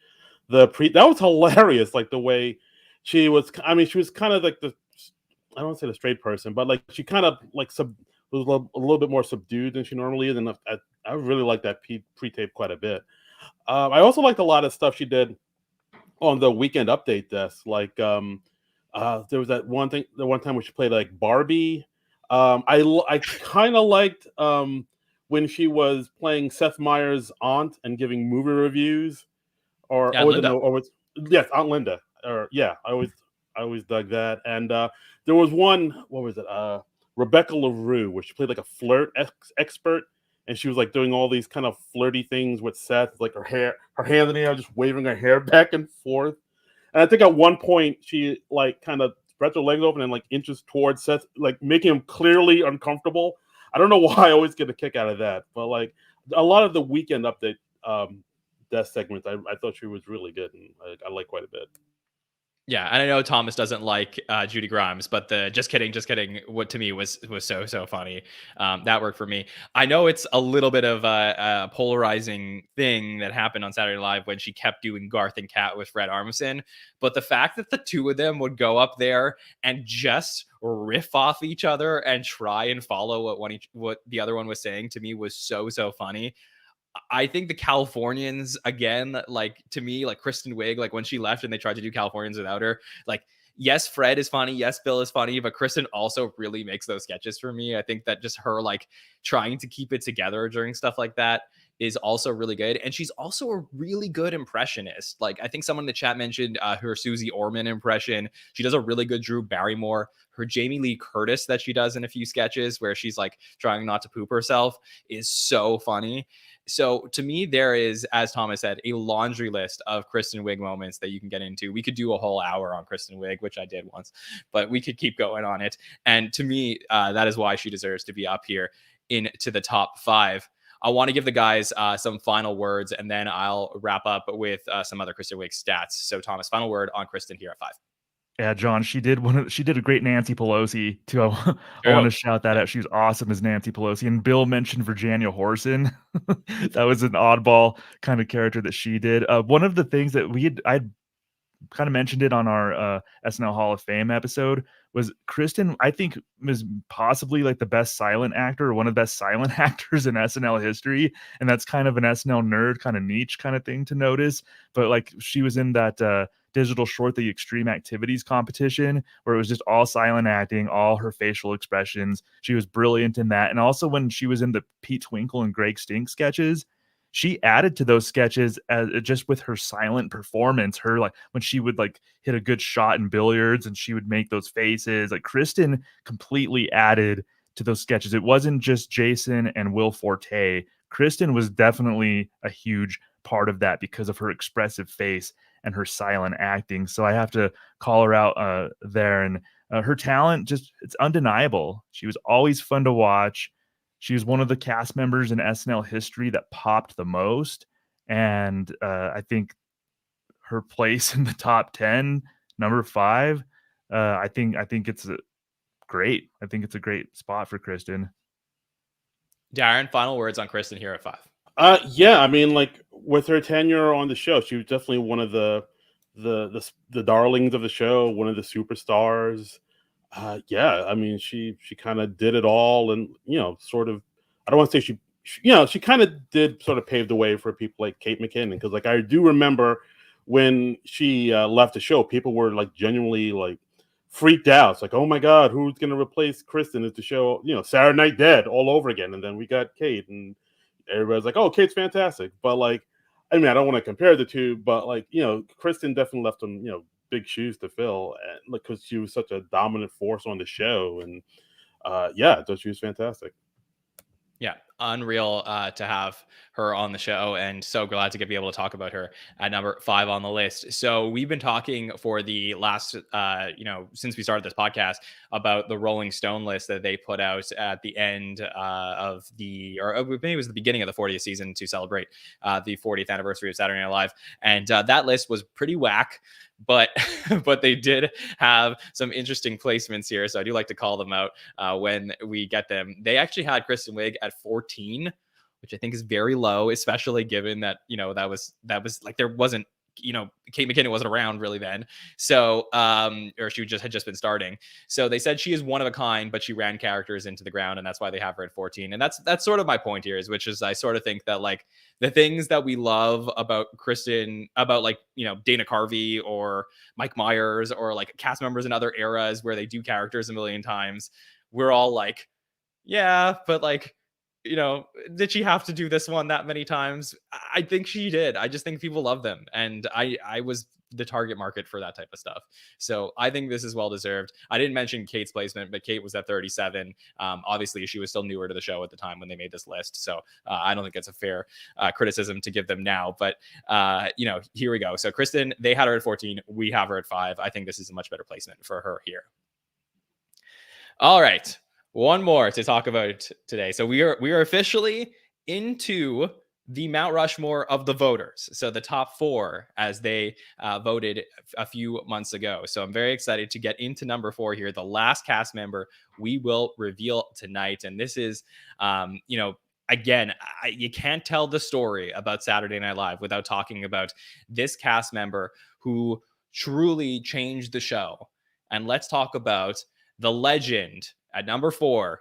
That was hilarious. Like the way she was. I mean, she was kind of like I don't want to say the straight person, but like she kind of like was a little bit more subdued than she normally is, and I really like that pre-tape quite a bit. I also liked a lot of stuff she did on the Weekend Update desk. Like there was that one thing, the one time when she played like Barbie. I kind of liked when she was playing Seth Meyers' aunt and giving movie reviews, Yeah, or was it Linda. no, or was yes, Aunt Linda, or yeah, I always dug that. And there was one, what was it? Rebecca LaRue, where she played like a expert, and she was like doing all these kind of flirty things with Seth, like her hands in the air, just waving her hair back and forth. And I think at one point she like kind of spreads her legs open and like inches towards Seth, like making him clearly uncomfortable. I don't know why I always get a kick out of that, but like a lot of the Weekend Update death segments, I thought she was really good, and I like quite a bit. Yeah, and I know Thomas doesn't like Judy Grimes, but the just kidding, what to me was so funny. That worked for me. I know it's a little bit of a polarizing thing that happened on Saturday Night Live when she kept doing Garth and Kat with Fred Armisen, but the fact that the two of them would go up there and just riff off each other and try and follow what the other one was saying, to me was so funny. I think the Californians, again, like to me, like Kristen Wiig, like when she left and they tried to do Californians without her, like yes, Fred is funny, yes, Bill is funny, but Kristen also really makes those sketches for me. I think that just her like trying to keep it together during stuff like that is also really good. And she's also a really good impressionist. Like I think someone in the chat mentioned her Susie Orman impression. She does a really good Drew Barrymore. Her Jamie Lee Curtis that she does in a few sketches where she's like trying not to poop herself is so funny. So to me, there is, as Thomas said, a laundry list of Kristen Wiig moments that you can get into. We could do a whole hour on Kristen Wiig, which I did once, but we could keep going on it. And to me, that is why she deserves to be up here into the top 5. I want to give the guys some final words, and then I'll wrap up with some other Kristen Wiig stats. So Thomas, final word on Kristen here at 5. Yeah, John, she did a great Nancy Pelosi too. I want True. to shout that out. She's awesome as Nancy Pelosi. And Bill mentioned Virginia Horson. That was an oddball kind of character that she did. One of the things that I kind of mentioned it on our SNL Hall of Fame episode was Kristen, I think, was possibly like the best silent actor or one of the best silent actors in SNL history. And that's kind of an SNL nerd kind of niche kind of thing to notice. But like she was in that digital short, the Extreme Activities competition, where it was just all silent acting, all her facial expressions. She was brilliant in that. And also when she was in the Pete Twinkle and Greg Stink sketches, she added to those sketches as just with her silent performance. Her like when she would like hit a good shot in billiards and she would make those faces. Like Kristen completely added to those sketches. It wasn't just Jason and Will Forte. Kristen was definitely a huge part of that because of her expressive face and her silent acting. So I have to call her out there. And her talent, just it's undeniable. She was always fun to watch. She was one of the cast members in SNL history that popped the most. And I think her place in the top 10, number 5, I think it's great. I think it's a great spot for Kristen. Darren, final words on Kristen here at 5. Yeah, I mean, like with her tenure on the show, she was definitely one of the darlings of the show, one of the superstars. Yeah, I mean, she kind of did it all, and sort of. I don't want to say she kind of did sort of pave the way for people like Kate McKinnon, because like I do remember when she left the show, people were like genuinely like freaked out. It's like, oh my god, who's going to replace Kristen as the show? Saturday Night Dead all over again, and then we got Kate, and everybody's like, oh, Kate's fantastic, but like, I mean, I don't want to compare the two, but like, Kristen definitely left them, big shoes to fill, and because she was such a dominant force on the show, and yeah, I thought she was fantastic. Yeah, unreal to have her on the show, and so glad to be able to talk about her at number 5 on the list. So we've been talking for the last, since we started this podcast about the Rolling Stone list that they put out at the end of or maybe it was the beginning of the 40th season to celebrate the 40th anniversary of Saturday Night Live, and that list was pretty whack. But but they did have some interesting placements here, so I do like to call them out when we get them. They actually had Kristen Wiig at 14, which I think is very low, especially given that that was like there wasn't Kate McKinnon wasn't around really then. So, or she had just been starting. So they said she is one of a kind, but she ran characters into the ground, and that's why they have her at 14. And that's sort of my point here, which is I sort of think that like the things that we love about Kristen, about like, Dana Carvey or Mike Myers or like cast members in other eras where they do characters a million times, we're all like, yeah, but like, did she have to do this one that many times? I think she did. I just think people love them. And I was the target market for that type of stuff. So I think this is well deserved. I didn't mention Kate's placement, but Kate was at 37. Obviously, she was still newer to the show at the time when they made this list. So I don't think it's a fair criticism to give them now. But, here we go. So Kristen, they had her at 14. We have her at 5. I think this is a much better placement for her here. All right. One more to talk about today. So we are officially into the Mount Rushmore of the voters. So the top 4 as they voted a few months ago. So I'm very excited to get into number 4 here. The last cast member we will reveal tonight. And this is, again, you can't tell the story about Saturday Night Live without talking about this cast member who truly changed the show. And let's talk about the legend at number 4,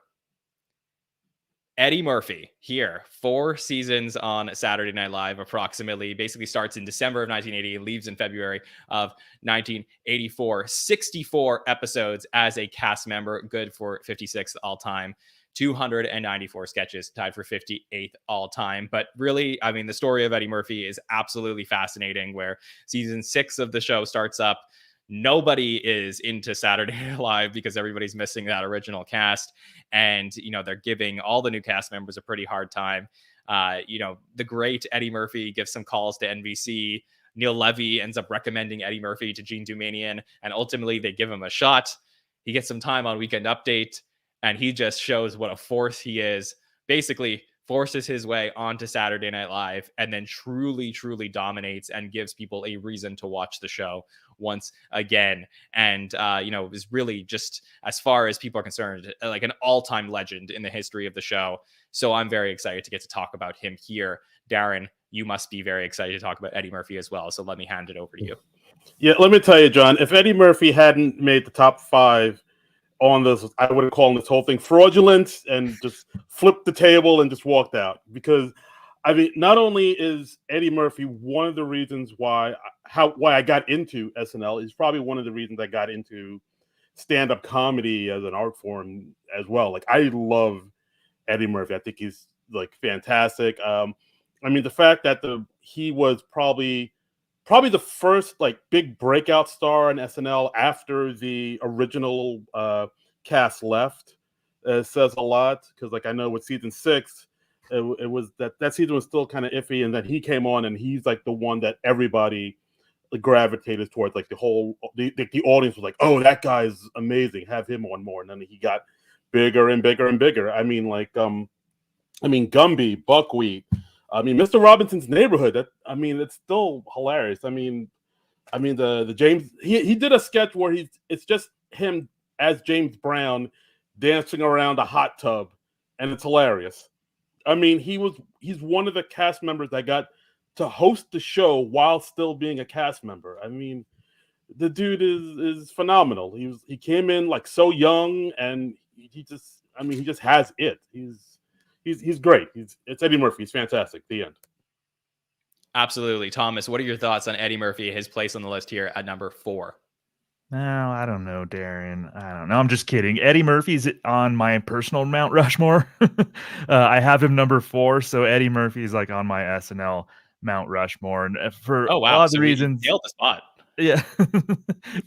Eddie Murphy, here, 4 seasons on Saturday Night Live, approximately. Basically starts in December of 1980 and leaves in February of 1984. 64 episodes as a cast member, good for 56th all time. 294 sketches, tied for 58th all time. But really, I mean, the story of Eddie Murphy is absolutely fascinating, where season 6 of the show starts up. Nobody is into Saturday Night Live because everybody's missing that original cast. And, they're giving all the new cast members a pretty hard time. The great Eddie Murphy gives some calls to NBC. Neil Levy ends up recommending Eddie Murphy to Gene Dumanian, and ultimately they give him a shot. He gets some time on Weekend Update, and he just shows what a force he is. Basically forces his way onto Saturday Night Live and then truly, truly dominates and gives people a reason to watch the show once again. And, is really just, as far as people are concerned, like an all-time legend in the history of the show. So I'm very excited to get to talk about him here. Darren, you must be very excited to talk about Eddie Murphy as well. So let me hand it over to you. Yeah, let me tell you, John, if Eddie Murphy hadn't made the top 5 on this, I would have called this whole thing fraudulent and just flipped the table and just walked out. Because, I mean, not only is Eddie Murphy one of the reasons why I got into SNL, he's probably one of the reasons I got into stand-up comedy as an art form as well. Like, I love Eddie Murphy. I think he's like fantastic. I mean, the fact that he was probably the first like big breakout star in SNL after the original cast left says a lot. Because like I know with season 6, it was that season was still kind of iffy, and then he came on and he's like the one that everybody gravitated towards. Like the audience was like, oh, that guy's amazing, have him on more. And then he got bigger and bigger and bigger. I mean, like Gumby, Buckwheat. I mean, Mr. Robinson's Neighborhood. It's still hilarious. I mean, the James. He did a sketch where it's just him as James Brown dancing around a hot tub, and it's hilarious. I mean, he's one of the cast members that got to host the show while still being a cast member. I mean, the dude is phenomenal. He came in like so young, and he just has it. He's great. It's Eddie Murphy. He's fantastic. The end. Absolutely. Thomas, what are your thoughts on Eddie Murphy, his place on the list here at number 4? No, I don't know, Darren. I don't know. I'm just kidding. Eddie Murphy's on my personal Mount Rushmore. I have him number 4, so Eddie Murphy's like on my SNL Mount Rushmore. And for a lot of the reasons, nailed the spot. Yeah,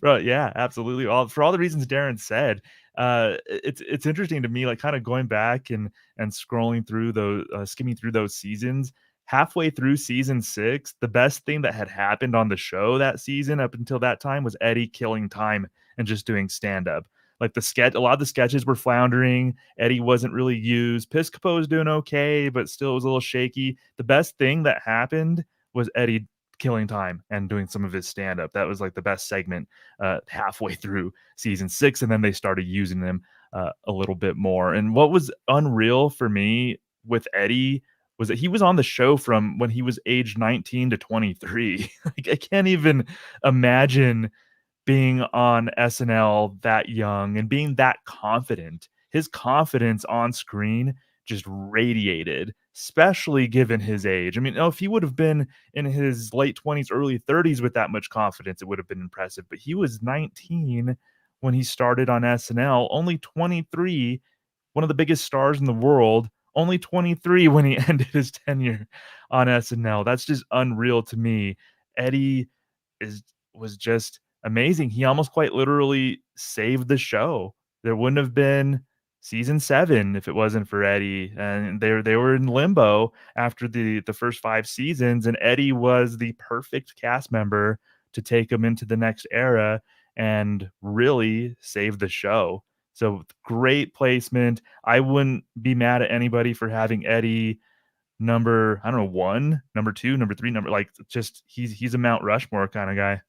right. Yeah, absolutely. For all the reasons Darren said, it's interesting to me, like kind of going back and scrolling through those, skimming through those seasons. Halfway through season 6, the best thing that had happened on the show that season up until that time was Eddie killing time and just doing stand up. Like a lot of the sketches were floundering. Eddie wasn't really used. Piscopo was doing okay, but still was a little shaky. The best thing that happened was Eddie killing time and doing some of his stand-up. That was like the best segment halfway through season 6, and then they started using them a little bit more. And what was unreal for me with Eddie was that he was on the show from when he was age 19 to 23. Like, I can't even imagine being on SNL that young and being that confident. His confidence on screen just radiated, especially given his age. I mean, if he would have been in his late 20s, early 30s with that much confidence, it would have been impressive. But he was 19 when he started on SNL, only 23, one of the biggest stars in the world, only 23 when he ended his tenure on SNL. That's just unreal to me. Eddie was just amazing. He almost quite literally saved the show. There wouldn't have been season 7 if it wasn't for Eddie, and they were in limbo after the first 5 seasons, and Eddie was the perfect cast member to take them into the next era and really save the show. So great placement. I wouldn't be mad at anybody for having Eddie number, I don't know, 1, number 2, number 3, like, just he's a Mount Rushmore kind of guy.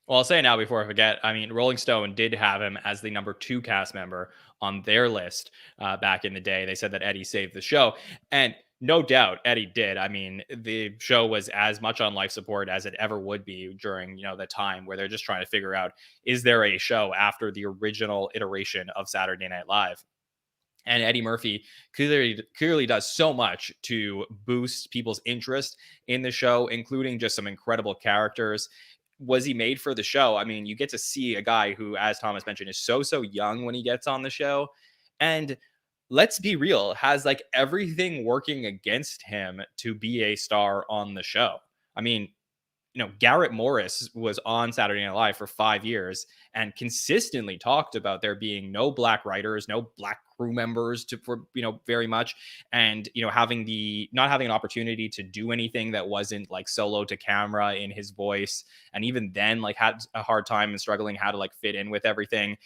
Well, I'll say now before I forget. I mean, Rolling Stone did have him as the number 2 cast member on their list back in the day. They said that Eddie saved the show, and no doubt Eddie did. I mean, the show was as much on life support as it ever would be during the time where they're just trying to figure out, is there a show after the original iteration of Saturday Night Live? And Eddie Murphy clearly does so much to boost people's interest in the show, including just some incredible characters. Was he made for the show? I mean, you get to see a guy who, as Thomas mentioned, is so young when he gets on the show. And let's be real, has like everything working against him to be a star on the show. I mean, Garrett Morris was on Saturday Night Live for 5 years and consistently talked about there being no black writers, no black crew members for very much. And, not having an opportunity to do anything that wasn't like solo to camera in his voice. And even then, like, had a hard time and struggling how to like fit in with everything.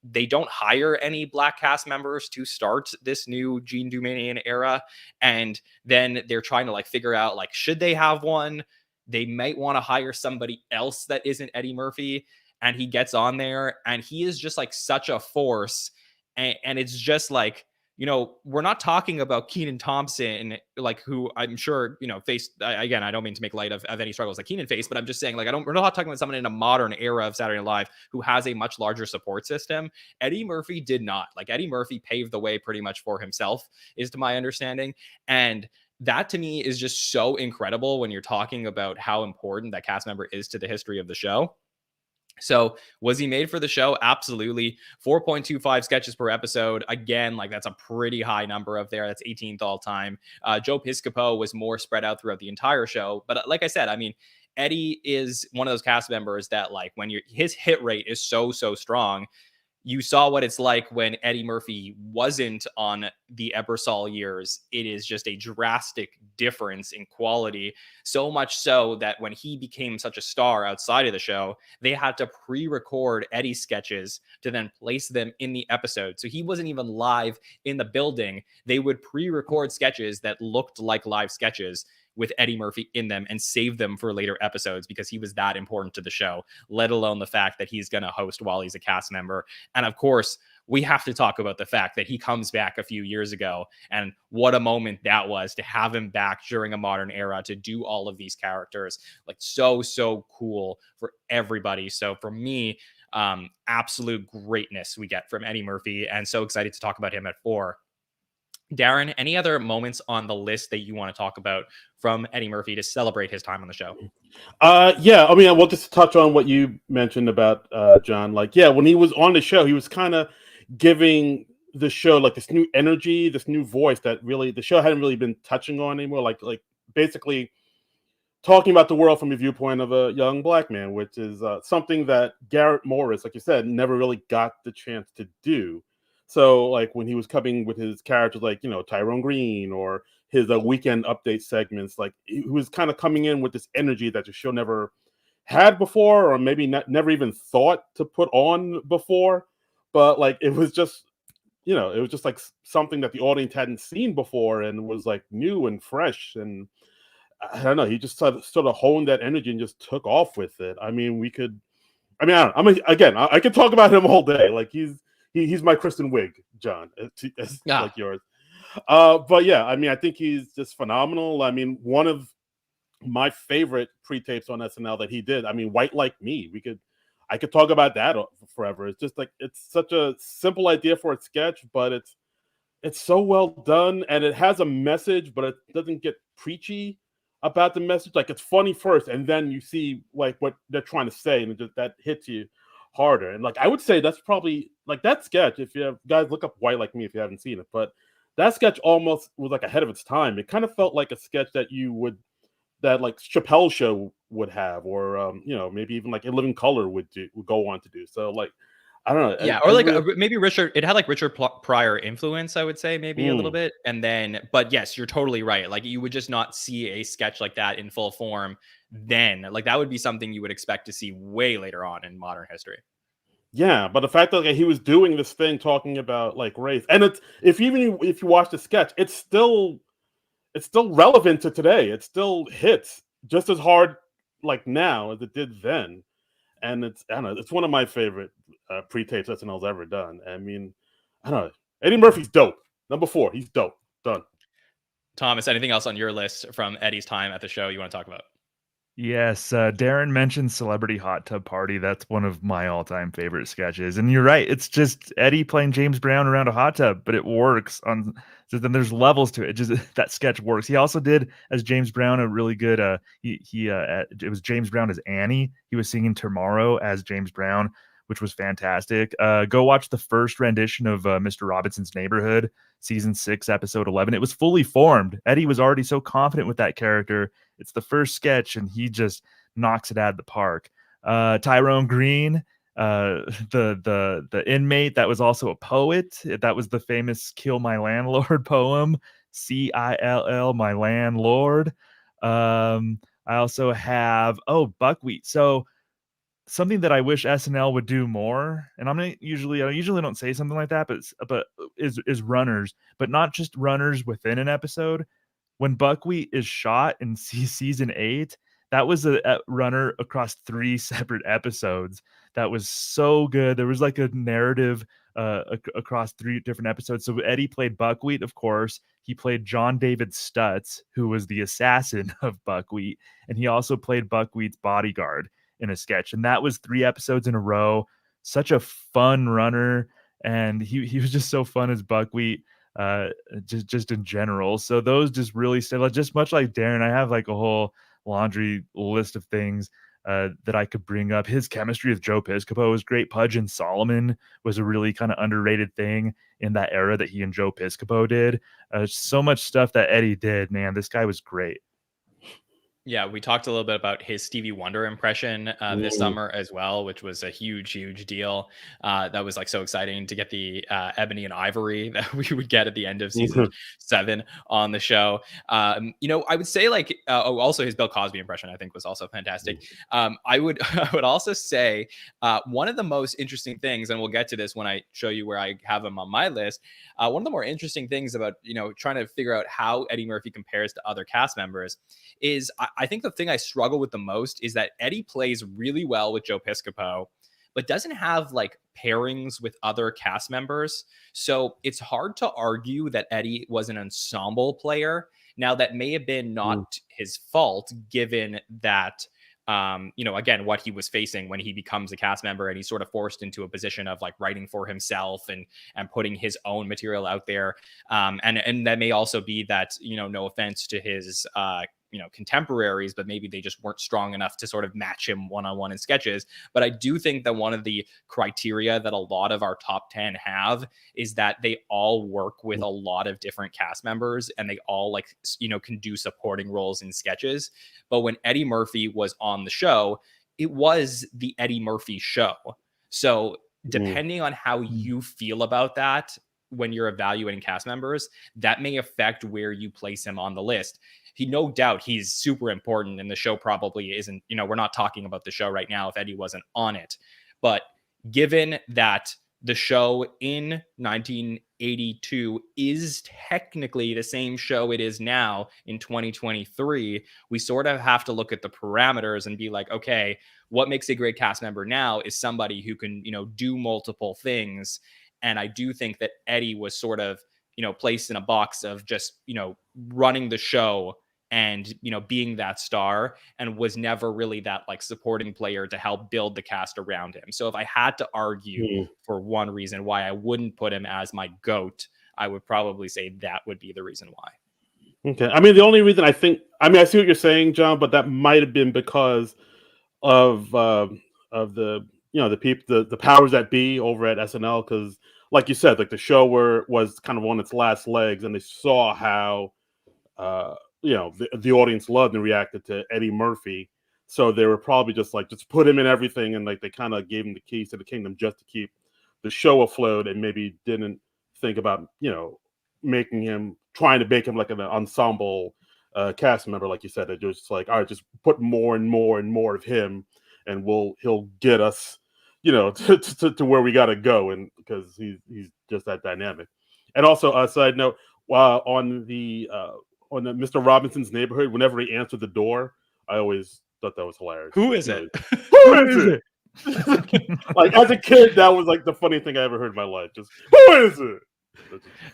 They don't hire any black cast members to start this new Gene Dumanian era. And then they're trying to like figure out, like, should they have one? They might want to hire somebody else that isn't Eddie Murphy. And he gets on there and he is just like such a force. And it's just like, we're not talking about Kenan Thompson, like, who I'm sure, faced, again, I don't mean to make light of any struggles that Kenan faced, but I'm just saying, like, we're not talking about someone in a modern era of Saturday Night Live who has a much larger support system. Eddie Murphy did not. Like, Eddie Murphy paved the way pretty much for himself, is to my understanding. And that to me is just so incredible when you're talking about how important that cast member is to the history of the show. So was he made for the show? Absolutely. 4.25 sketches per episode. Again, like, that's a pretty high number up there. That's 18th all time. Joe Piscopo was more spread out throughout the entire show. But like I said, I mean, Eddie is one of those cast members that, like, when his hit rate is so strong. You saw what it's like when Eddie Murphy wasn't on the Ebersol years. It is just a drastic difference in quality. So much so that when he became such a star outside of the show, they had to pre-record Eddie sketches to then place them in the episode. So he wasn't even live in the building. They would pre-record sketches that looked like live sketches with Eddie Murphy in them and save them for later episodes because he was that important to the show, let alone the fact that he's going to host while he's a cast member. And of course, we have to talk about the fact that he comes back a few years ago, and what a moment that was to have him back during a modern era to do all of these characters. Like, so cool for everybody. So for me, absolute greatness we get from Eddie Murphy, and so excited to talk about him at 4. Darren, any other moments on the list that you want to talk about from Eddie Murphy to celebrate his time on the show? Yeah, I mean, we'll just touch on what you mentioned about John. Like, yeah, when he was on the show, he was kind of giving the show like this new energy, this new voice that really the show hadn't really been touching on anymore. Like basically talking about the world from the viewpoint of a young black man, which is something that Garrett Morris, like you said, never really got the chance to do. So, like, when he was coming with his characters, like, Tyrone Green or his weekend update segments, like, he was kind of coming in with this energy that the show never had before, or maybe never even thought to put on before. But, like, it was just, it was just like something that the audience hadn't seen before and was like new and fresh. And I don't know, he just sort of honed that energy and just took off with it. I mean, I don't know. I could talk about him all day. Like, he's my Kristen Wiig, John, like yours. But yeah, I mean, I think he's just phenomenal. I mean, one of my favorite pre-tapes on SNL that he did. I mean, White Like Me. I could talk about that forever. It's just like it's such a simple idea for a sketch, but it's so well done, and it has a message, but it doesn't get preachy about the message. Like it's funny first, and then you see like what they're trying to say, and it just that hits you harder. And like I would say that's probably like that sketch. If you have guys look up White Like Me if you haven't seen it, but that sketch almost was like ahead of its time. It kind of felt like a sketch that like Chappelle show would have, or maybe even like In Living Color would go on to do. So like I don't know. Yeah, I or like really maybe Richard. It had like Richard Pryor influence, I would say, maybe a little mm. bit. And then, but yes, you're totally right. Like you would just not see a sketch like that in full form. Then, like that would be something you would expect to see way later on in modern history. Yeah, but the fact that like, he was doing this thing talking about like race, and it's if you watch the sketch, it's still relevant to today. It still hits just as hard like now as it did then. And I don't know, it's one of my favorite pre-tapes SNL's ever done. I mean, I don't know. Eddie Murphy's dope. Number 4, he's dope. Done. Thomas, anything else on your list from Eddie's time at the show you want to talk about? Yes, Darren mentioned Celebrity Hot Tub Party. That's one of my all-time favorite sketches. And you're right, it's just Eddie playing James Brown around a hot tub, but it works on so then there's levels to it. Just that sketch works. He also did as James Brown a really good it was James Brown as Annie. He was singing Tomorrow as James Brown, which was fantastic. Go watch the first rendition of Mr. Robinson's Neighborhood, season 6, episode 11. It was fully formed. Eddie was already so confident with that character. It's the first sketch, and he just knocks it out of the park. Tyrone Green, the inmate that was also a poet. That was the famous "Kill My Landlord" poem. CILL, my landlord. I also have buckwheat. So something that I wish SNL would do more, and I usually don't say something like that, but is runners, but not just runners within an episode. When Buckwheat is shot in season 8, that was a runner across 3 separate episodes. That was so good. There was like a narrative across 3 different episodes. So Eddie played Buckwheat, of course. He played John David Stutz, who was the assassin of Buckwheat, and he also played Buckwheat's bodyguard in a sketch. And that was 3 episodes in a row. Such a fun runner, and he was just so fun as Buckwheat. Just in general. So those just really stand out. Just much like Darren, I have like a whole laundry list of things that I could bring up. His chemistry with Joe Piscopo was great. Pudge and Solomon was a really kind of underrated thing in that era that he and Joe Piscopo did. So much stuff that Eddie did, man. This guy was great. Yeah, we talked a little bit about his Stevie Wonder impression this Mm. summer as well, which was a huge, huge deal. That was like so exciting to get the Ebony and Ivory that we would get at the end of season 7 on the show. I would say like also his Bill Cosby impression I think was also fantastic. I would I would also say one of the most interesting things, and we'll get to this when I show you where I have him on my list. One of the more interesting things about trying to figure out how Eddie Murphy compares to other cast members is I think the thing I struggle with the most is that Eddie plays really well with Joe Piscopo, but doesn't have like pairings with other cast members. So it's hard to argue that Eddie was an ensemble player. Now, that may have been Mm. not his fault, given that again, what he was facing when he becomes a cast member and he's sort of forced into a position of like writing for himself and putting his own material out there. And that may also be that, no offense to his contemporaries, but maybe they just weren't strong enough to sort of match him one-on-one in sketches. But I do think that one of the criteria that a lot of our top 10 have is that they all work with a lot of different cast members and they all can do supporting roles in sketches. But when Eddie Murphy was on the show, it was the Eddie Murphy show. So Mm. depending on how you feel about that when you're evaluating cast members, that may affect where you place him on the list. No doubt he's super important, and the show probably isn't, we're not talking about the show right now if Eddie wasn't on it. But given that the show in 1982 is technically the same show it is now in 2023, we sort of have to look at the parameters and be like, okay, what makes a great cast member now is somebody who can, do multiple things. And I do think that Eddie was sort of placed in a box of just, running the show and, being that star, and was never really that like supporting player to help build the cast around him. So if I had to argue for one reason why I wouldn't put him as my GOAT, I would probably say that would be the reason why. Okay. I mean, the only reason I see what you're saying, John, but that might have been because of the the people, the powers that be over at SNL, because like you said, like the show was kind of on its last legs, and they saw how uh, the audience loved and reacted to Eddie Murphy, so they were probably just like, just put him in everything, and like they kind of gave him the keys to the kingdom just to keep the show afloat, and maybe didn't think about trying to make him like an ensemble cast member, like you said. They're just like, all right, just put more and more and more of him, and he'll get us, to where we got to go, and because he's just that dynamic. And also, a side note, on the Mr. Robinson's Neighborhood, whenever he answered the door, I always thought that was hilarious. Who is it? Who is it? Like, as a kid, that was like the funny thing I ever heard in my life. Just, who is it?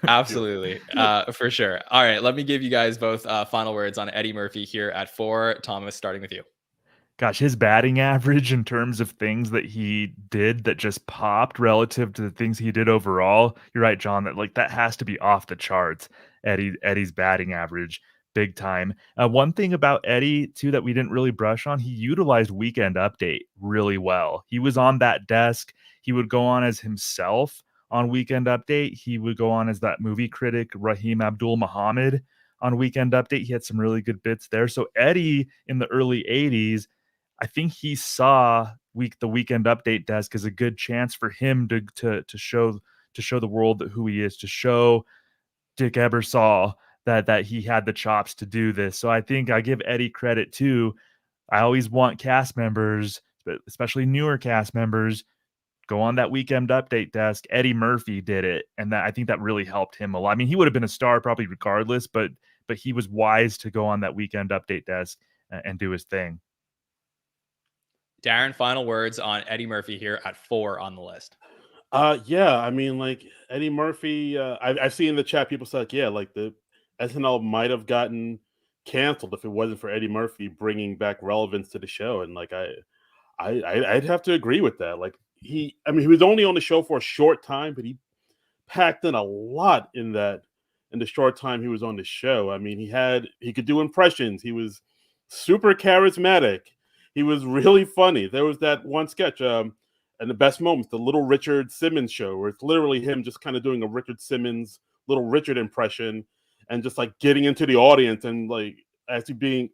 Absolutely. For sure. All right, let me give you guys both final words on Eddie Murphy here at 4. Thomas, starting with you. Gosh, his batting average in terms of things that he did that just popped relative to the things he did overall. You're right, John, that has to be off the charts. Eddie's batting average, big time. One thing about Eddie too that we didn't really brush on, he utilized Weekend Update really well. He was on that desk. He would go on as himself on Weekend Update. He would go on as that movie critic Raheem Abdul Muhammad on Weekend Update. He had some really good bits there. So Eddie in the early 80s, I think he saw the Weekend Update desk as a good chance for him to show the world who he is, to show Dick Ebersol that he had the chops to do this. So I think I give Eddie credit too. I always want cast members, especially newer cast members, go on that Weekend Update desk. Eddie Murphy did it, and I think that really helped him a lot. I mean, he would have been a star probably regardless, but he was wise to go on that Weekend Update desk and do his thing. Darren, final words on Eddie Murphy here at 4 on the list. Yeah, I mean, like Eddie Murphy, I've seen in the chat people say, like, yeah, like the SNL might have gotten canceled if it wasn't for Eddie Murphy bringing back relevance to the show, and like I'd have to agree with that. Like he was only on the show for a short time, but he packed in a lot in the short time he was on the show. I mean, he could do impressions. He was super charismatic. He was really funny. There was that one sketch, and the best moments, the Little Richard Simmons show, where it's literally him just kind of doing a Richard Simmons, Little Richard impression, and just like getting into the audience and like actually being,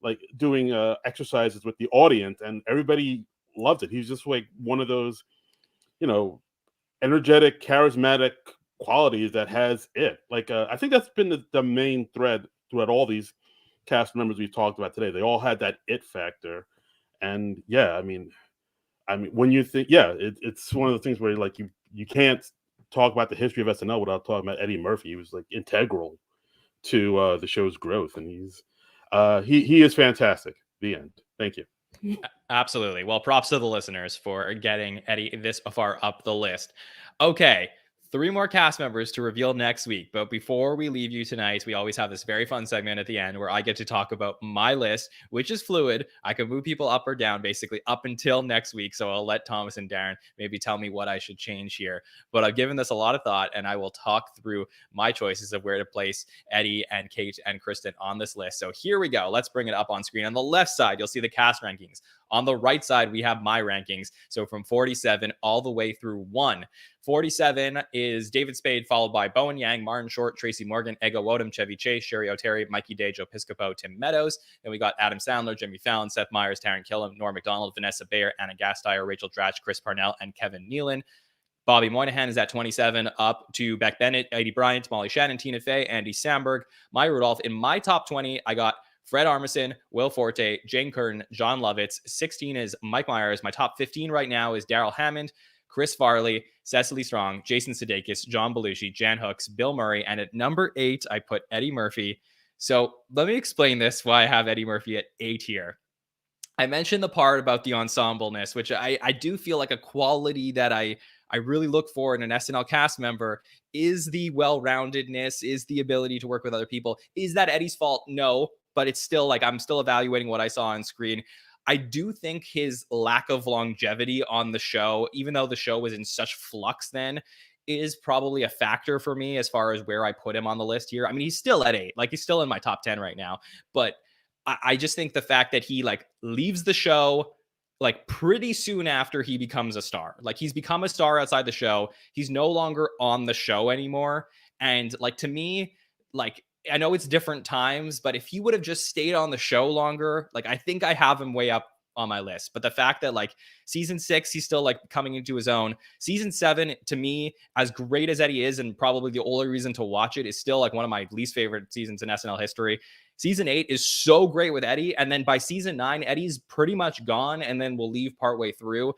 like doing exercises with the audience, and everybody loved it. He's just like one of those, energetic, charismatic qualities that has it. Like I think that's been the main thread throughout all these cast members we've talked about today. They all had that it factor, and yeah, I mean, when you think, yeah, it's one of the things where like you can't talk about the history of SNL without talking about Eddie Murphy. He was like integral to the show's growth, and he is fantastic. The end. Thank you. Absolutely. Well, props to the listeners for getting Eddie this far up the list. Okay, 3 more cast members to reveal next week. But before we leave you tonight, we always have this very fun segment at the end where I get to talk about my list, which is fluid. I can move people up or down basically up until next week. So I'll let Thomas and Darren maybe tell me what I should change here. But I've given this a lot of thought, and I will talk through my choices of where to place Eddie and Kate and Kristen on this list. So here we go. Let's bring it up on screen. On the left side, you'll see the cast rankings. On the right side, we have my rankings. So from 47 all the way through 1. 47 is David Spade, followed by Bowen Yang, Martin Short, Tracy Morgan, Ego Wodum, Chevy Chase, Sherry O'Terry, Mikey Day, Joe Piscopo, Tim Meadows. Then we got Adam Sandler, Jimmy Fallon, Seth Meyers, Taron Killam, Norm Macdonald, Vanessa Bayer, Anna Gasteyer, Rachel Dratch, Chris Parnell, and Kevin Nealon. Bobby Moynihan is at 27, up to Beck Bennett, Eddie Bryant, Molly Shannon, Tina Fey, Andy Samberg, Maya Rudolph. In my top 20, I got Fred Armisen, Will Forte, Jane Curtin, John Lovitz. 16 is Mike Myers. My top 15 right now is Daryl Hammond, Chris Farley, Cecily Strong, Jason Sudeikis, John Belushi, Jan Hooks, Bill Murray. And at number 8, I put Eddie Murphy. So let me explain this, why I have Eddie Murphy at 8 here. I mentioned the part about the ensembleness, which I do feel like a quality that I I really look for in an SNL cast member is the well-roundedness, is the ability to work with other people. Is that Eddie's fault? No, but it's still like I'm still evaluating what I saw on screen. I do think his lack of longevity on the show, even though the show was in such flux then, is probably a factor for me as far as where I put him on the list here. I mean, he's still at 8, like he's still in my top 10 right now, but I just think the fact that he like leaves the show like pretty soon after he becomes a star, like he's become a star outside the show. He's no longer on the show anymore. And like, to me, like, I know it's different times, but if he would have just stayed on the show longer, like I think I have him way up on my list. But the fact that like season 6, he's still like coming into his own. Season 7, to me, as great as Eddie is, and probably the only reason to watch it, is still like one of my least favorite seasons in SNL history. Season 8 is so great with Eddie. And then by season 9, Eddie's pretty much gone and then we'll leave partway through.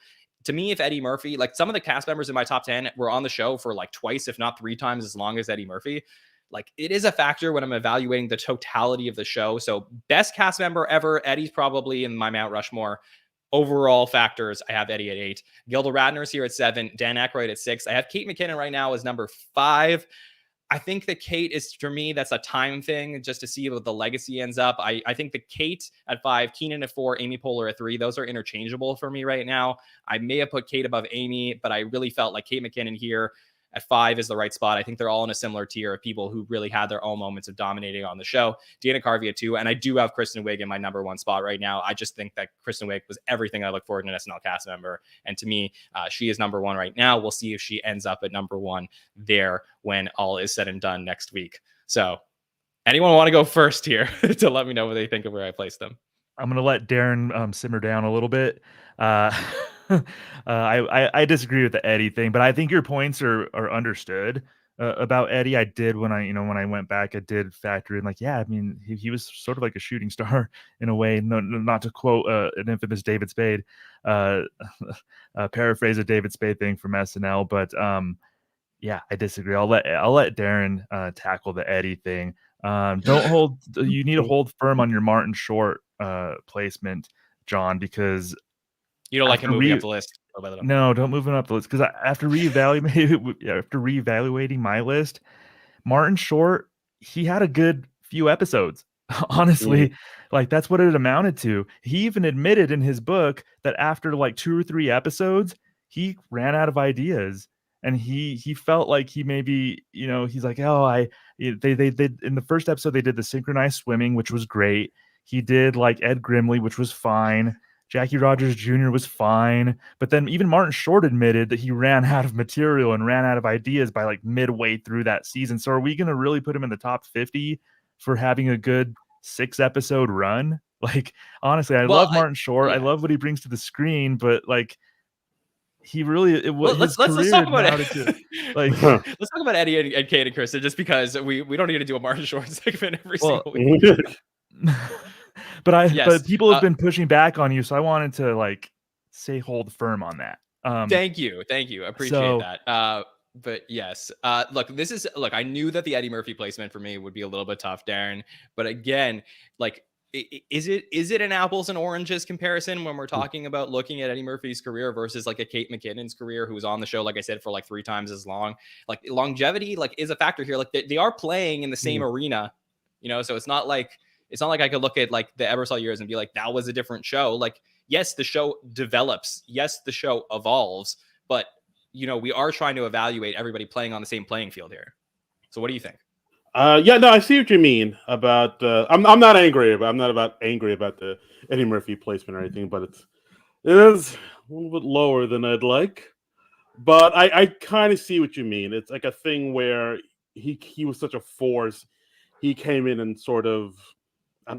To me, if Eddie Murphy, like some of the cast members in my top 10 were on the show for like twice, if not 3 times as long as Eddie Murphy, like it is a factor when I'm evaluating the totality of the show. So best cast member ever, Eddie's probably in my Mount Rushmore. Overall factors, I have Eddie at 8. Gilda Radner's here at 7. Dan Aykroyd at 6. I have Kate McKinnon right now as number 5. I think that Kate is, for me, that's a time thing just to see what the legacy ends up. I think the Kate at 5, Keenan at 4, Amy Poehler at 3, those are interchangeable for me right now. I may have put Kate above Amy, but I really felt like Kate McKinnon here at 5 is the right spot. I think they're all in a similar tier of people who really had their own moments of dominating on the show. Dana Carvey at 2, and I do have Kristen Wiig in my number 1 spot right now. I just think that Kristen Wiig was everything I look for in an SNL cast member, and to me, she is number 1 right now. We'll see if she ends up at number 1 there when all is said and done next week. So, anyone want to go first here to let me know what they think of where I placed them? I'm gonna let Darren simmer down a little bit. I disagree with the Eddie thing, but I think your points are understood about Eddie. I did when I went back, I did factor in like, yeah, I mean, he was sort of like a shooting star in a way. No, not to quote an infamous David Spade, paraphrase a David Spade thing from SNL, but yeah, I disagree. I'll let Darren tackle the Eddie thing. You need to hold firm on your Martin Short placement, John, because you don't like him moving up the list. No, don't move him up the list, because after reevaluating my list, Martin Short, he had a good few episodes. Honestly, like that's what it amounted to. He even admitted in his book that after like 2 or 3 episodes, he ran out of ideas. And he felt like he maybe, he's like, they in the first episode, they did the synchronized swimming, which was great. He did like Ed Grimley, which was fine. Jackie Rogers Jr. was fine. But then even Martin Short admitted that he ran out of material and ran out of ideas by like midway through that season. So are we going to really put him in the top 50 for having a good 6-episode run? Like, honestly, I love Martin Short. I love what he brings to the screen, but like, he really let's talk about it. Like, let's talk about Eddie and Kate and Kristen, just because we don't need to do a Martin Short segment every single week. But people have been pushing back on you, so I wanted to like hold firm on that. Thank you, I appreciate that. But yes, look, I knew that the Eddie Murphy placement for me would be a little bit tough, Darren. But again, like, is it an apples and oranges comparison when we're talking about looking at Eddie Murphy's career versus like a Kate McKinnon's career, who was on the show, like I said, for like 3 times as long? Like, longevity like is a factor here. Like they are playing in the same arena, so it's not like I could look at like the Ebersol years and be like, that was a different show. Like, yes, the show develops, yes, the show evolves, but we are trying to evaluate everybody playing on the same playing field here. So what do you think? No, I see what you mean about. I'm not angry. I'm not angry about the Eddie Murphy placement or anything, but it is a little bit lower than I'd like. But I kind of see what you mean. It's like a thing where he was such a force. He came in and sort of, I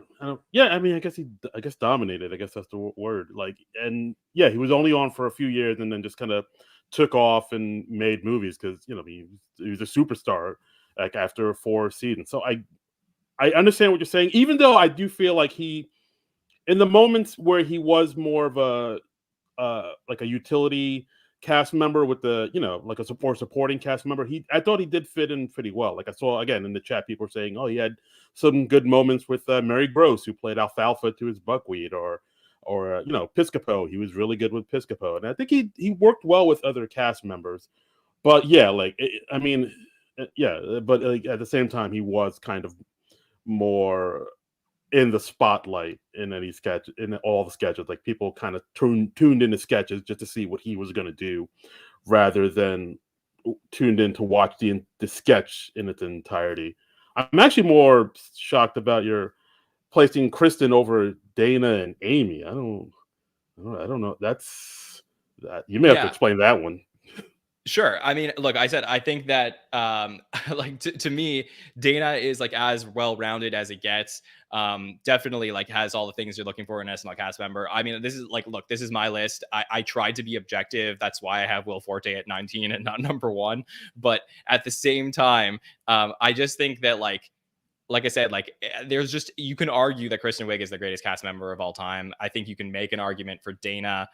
guess dominated. I guess that's the word. Like, and yeah, he was only on for a few years and then just kind of took off and made movies because he was a superstar. Like after 4 seasons. So I understand what you're saying, even though I do feel like he, in the moments where he was more of a like a utility cast member with the, like a supporting cast member, I thought he did fit in pretty well. Like I saw again in the chat, people were saying, oh, he had some good moments with Mary Gross, who played alfalfa to his buckwheat, or or Piscopo. He was really good with Piscopo, and I think he worked well with other cast members. But yeah, but like, at the same time, he was kind of more in the spotlight in any sketch, in all the sketches. Like people kind of tuned into sketches just to see what he was going to do, rather than tuned in to watch the sketch in its entirety. I'm actually more shocked about your placing Kristen over Dana and Amy. I don't know. That's that. You may have to Yeah. explain that one. Sure. I mean, look, I said I think that like to me, Dana is like as well-rounded as it gets. Definitely like has all the things you're looking for in an SNL cast member. I mean, this is like, look, this is my list. I tried to be objective. That's why I have Will Forte at 19 and not number 1. But at the same time, I just think that like I said, there's just, you can argue that Kristen Wiig is the greatest cast member of all time. I think you can make an argument for Dana.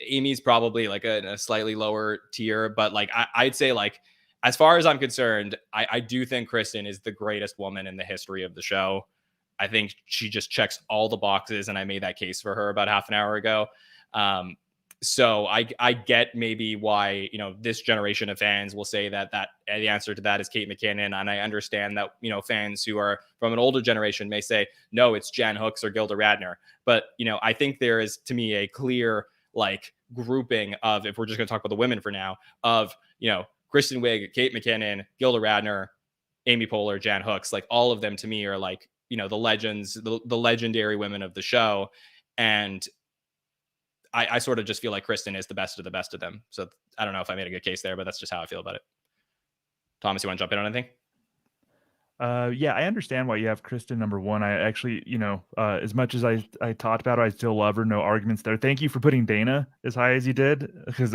Amy's probably like a slightly lower tier, but like I'd say like as far as I'm concerned, I do think Kristen is the greatest woman in the history of the show. I think she just checks all the boxes, and I made that case for her about half an hour ago. So I get maybe why this generation of fans will say that the answer to that is Kate McKinnon, and I understand that fans who are from an older generation may say no, it's Jan Hooks or Gilda Radner. But I think there is, to me, a clear like grouping of, if we're just going to talk about the women for now, of Kristen Wiig, Kate McKinnon, Gilda Radner, Amy Poehler, Jan Hooks. Like all of them to me are like the legends, the legendary women of the show, and I sort of just feel like Kristen is the best of them. So I don't know if I made a good case there, but that's just how I feel about it. Thomas, you want to jump in on anything? Yeah, I understand why you have Kristen number 1. I actually, as much as I talked about her, I still love her. No arguments there. Thank you for putting Dana as high as you did, because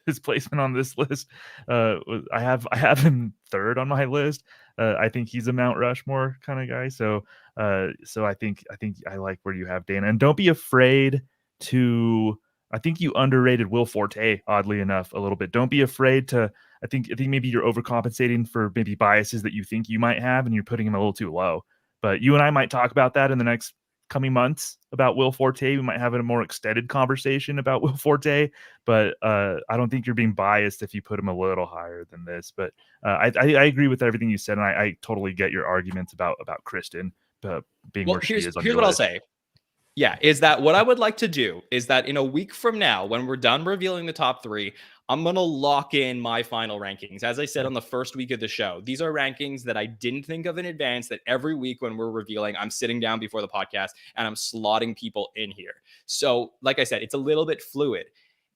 his placement on this list, I have him 3rd on my list. I think he's a Mount Rushmore kind of guy. So I think I like where you have Dana, and don't be afraid to. I think you underrated Will Forte, oddly enough, a little bit. Don't be afraid to. I think maybe you're overcompensating for maybe biases that you think you might have, and you're putting him a little too low. But you and I might talk about that in the next coming months about Will Forte. We might have a more extended conversation about Will Forte, but I don't think you're being biased if you put him a little higher than this. But I agree with everything you said, and I totally get your arguments about Kristen being where she is on your here's what I'll list. say. Yeah, is that what I would like to do is that in a week from now, when we're done revealing the top 3, I'm going to lock in my final rankings. As I said on the first week of the show, these are rankings that I didn't think of in advance, that every week when we're revealing, I'm sitting down before the podcast and I'm slotting people in here. So like I said, it's a little bit fluid.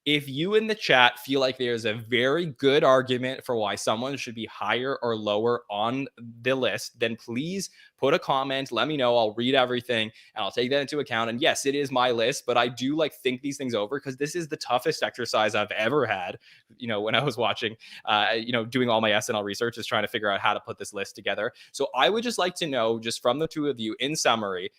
If you in the chat feel like there's a very good argument for why someone should be higher or lower on the list, then please put a comment. Let me know. I'll read everything and I'll take that into account. And yes, it is my list, but I do think these things over, because this is the toughest exercise I've ever had. When I was watching, doing all my SNL research, is trying to figure out how to put this list together. So I would just like to know, just from the two of you, in summary,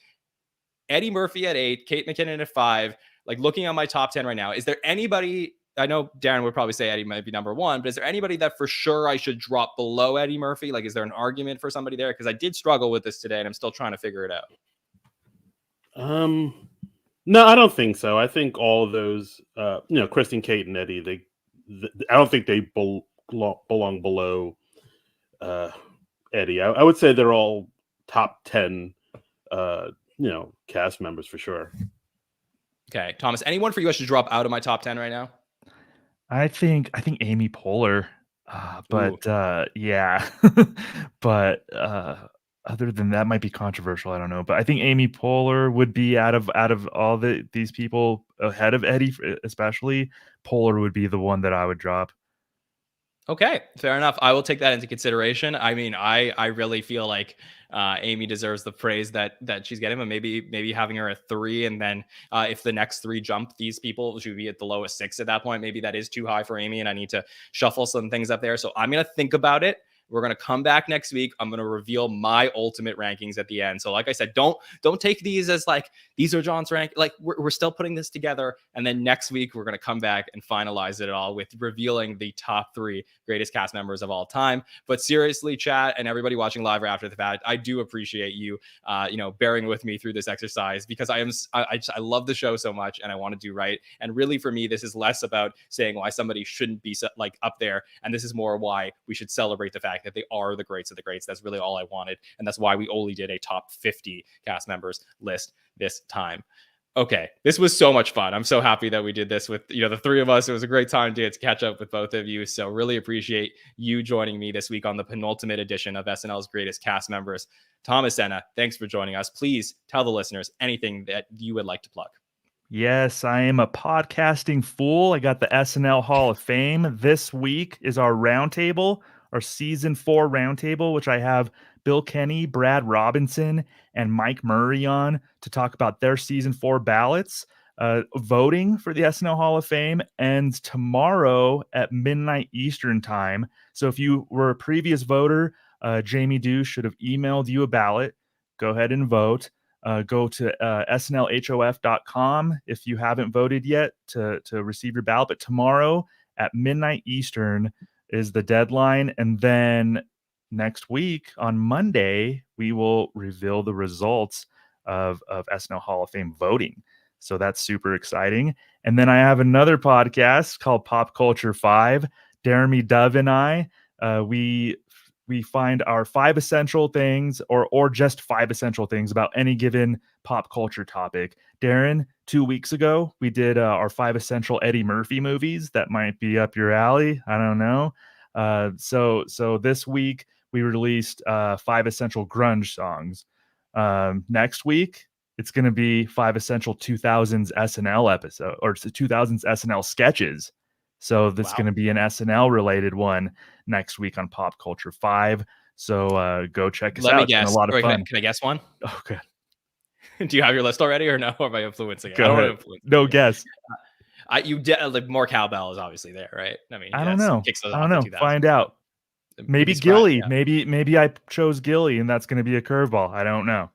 Eddie Murphy at 8, Kate McKinnon at 5. Like looking at my top 10 right now, is there anybody? I know Darren would probably say Eddie might be number 1, but is there anybody that for sure I should drop below Eddie Murphy? Like, is there an argument for somebody there? Because I did struggle with this today, and I'm still trying to figure it out. No, I don't think so. I think all of those, Kristen, Kate, and Eddie, I don't think they belong below Eddie. I would say they're all top 10, cast members for sure. Okay, Thomas, anyone for you I should drop out of my top 10 right now? I think Amy Poehler, yeah, but other than that, might be controversial. I don't know, but I think Amy Poehler would be out of all these people ahead of Eddie, especially Poehler would be the one that I would drop. Okay, fair enough. I will take that into consideration. I mean, I really feel like Amy deserves the praise that she's getting, but maybe having her at 3, and then if the next 3 jump these people, she would be at the lowest 6 at that point. Maybe that is too high for Amy, and I need to shuffle some things up there. So I'm gonna think about it. We're going to come back next week. I'm going to reveal my ultimate rankings at the end. So like I said, don't take these as like, these are John's rank. Like we're still putting this together. And then next week, we're going to come back and finalize it all with revealing the top 3 greatest cast members of all time. But seriously, chat and everybody watching live or after the fact, I do appreciate you, bearing with me through this exercise, because I love the show so much and I want to do right. And really for me, this is less about saying why somebody shouldn't be like up there. And this is more why we should celebrate the fact that they are the greats of the greats. That's really all I wanted. And that's why we only did a top 50 cast members list this time. Okay, this was so much fun. I'm so happy that we did this with the 3 of us. It was a great time to catch up with both of you. So really appreciate you joining me this week on the penultimate edition of SNL's Greatest Cast Members. Thomas Senna, thanks for joining us. Please tell the listeners anything that you would like to plug. Yes, I am a podcasting fool. I got the SNL Hall of Fame. This week is our roundtable, our season 4 roundtable, which I have Bill Kenny, Brad Robinson, and Mike Murray on to talk about their season 4 ballots. Voting for the SNL Hall of Fame ends tomorrow at midnight Eastern time. So if you were a previous voter, Jamie Dew should have emailed you a ballot. Go ahead and vote. Go to snlhof.com if you haven't voted yet to receive your ballot. But tomorrow at midnight Eastern is the deadline. And then next week on Monday, we will reveal the results of SNL Hall of Fame voting. So that's super exciting. And then I have another podcast called Pop Culture 5. Jeremy Dove and I, we find our 5 essential things or just 5 essential things about any given pop culture topic. Darren, 2 weeks ago, we did our 5 essential Eddie Murphy movies. That might be up your alley. I don't know. So this week we released 5 essential grunge songs. Next week, it's going to be 5 essential 2000s SNL episode or 2000s SNL sketches. So this is going to be an SNL related one next week on Pop Culture 5. So go check us out. Let me guess. It's been a lot of fun. Can I guess one? Oh, good. Do you have your list already or no? Or am I influencing it? Go ahead. No guess. You did more cowbell is obviously there, right? I mean, I don't know. Find out. Maybe Gilly. Yeah. Maybe I chose Gilly, and that's going to be a curveball. I don't know.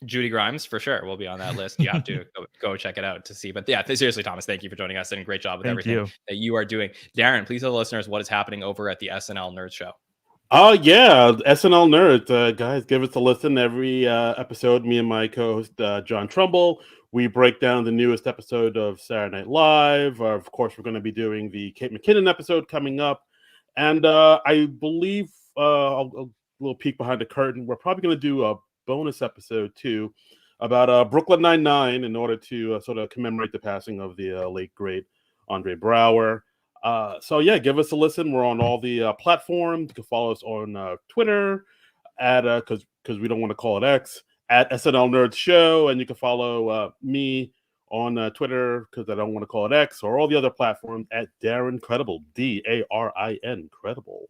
Judy Grimes for sure will be on that list. You have to go check it out to see. But yeah, seriously, Thomas, thank you for joining us and great job with everything that you are doing. Darren, please tell the listeners what is happening over at the SNL Nerd Show. Oh yeah, SNL Nerds, guys, give us a listen every episode. Me and my co-host John Trumbull, we break down the newest episode of Saturday Night Live. Of course, we're going to be doing the Kate McKinnon episode coming up, and I believe a little peek behind the curtain. We're probably going to do a bonus episode too about Brooklyn Nine-Nine in order to sort of commemorate the passing of the late great Andre Braugher. So yeah, give us a listen. We're on all the platforms. You can follow us on Twitter at because we don't want to call it X, at SNL Nerds Show, and you can follow me on Twitter because I don't want to call it X, or all the other platforms at Darren Credible, DARIN Credible.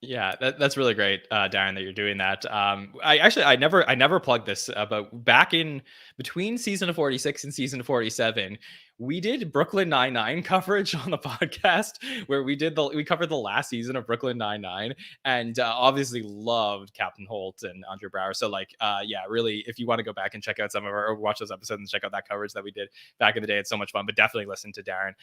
Yeah, that's really great, Darren, that you're doing that. I never plugged this, but back in between season 46 and season 47, we did Brooklyn Nine-Nine coverage on the podcast where we covered the last season of Brooklyn Nine-Nine, and obviously loved Captain Holt and Andre Braugher. So really, if you want to go back and check out some of our, or watch those episodes and check out that coverage that we did back in the day, it's so much fun. But definitely listen to Darren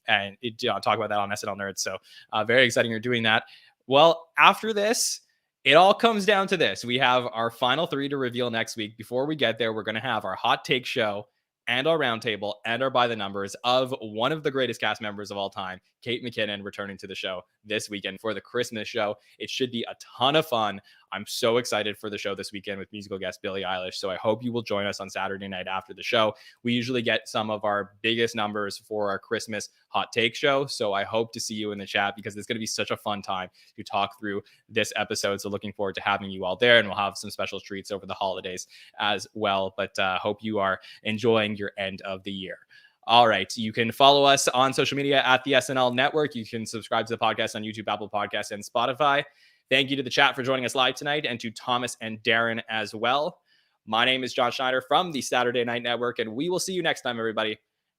and talk about that on SNL Nerds. So very exciting you're doing that. Well, after this, it all comes down to this. We have our final 3 to reveal next week. Before we get there, we're going to have our hot take show and our roundtable and our by the numbers of one of the greatest cast members of all time, Kate McKinnon, returning to the show this weekend for the Christmas show. It should be a ton of fun. I'm so excited for the show this weekend with musical guest Billie Eilish. So I hope you will join us on Saturday night after the show. We usually get some of our biggest numbers for our Christmas hot take show. So I hope to see you in the chat because it's going to be such a fun time to talk through this episode. So looking forward to having you all there, and we'll have some special treats over the holidays as well. But hope you are enjoying your end of the year. All right. You can follow us on social media at the SNL Network. You can subscribe to the podcast on YouTube, Apple Podcasts, and Spotify. Thank you to the chat for joining us live tonight, and to Thomas and Darren as well. My name is John Schneider from the Saturday Night Network, and we will see you next time, everybody.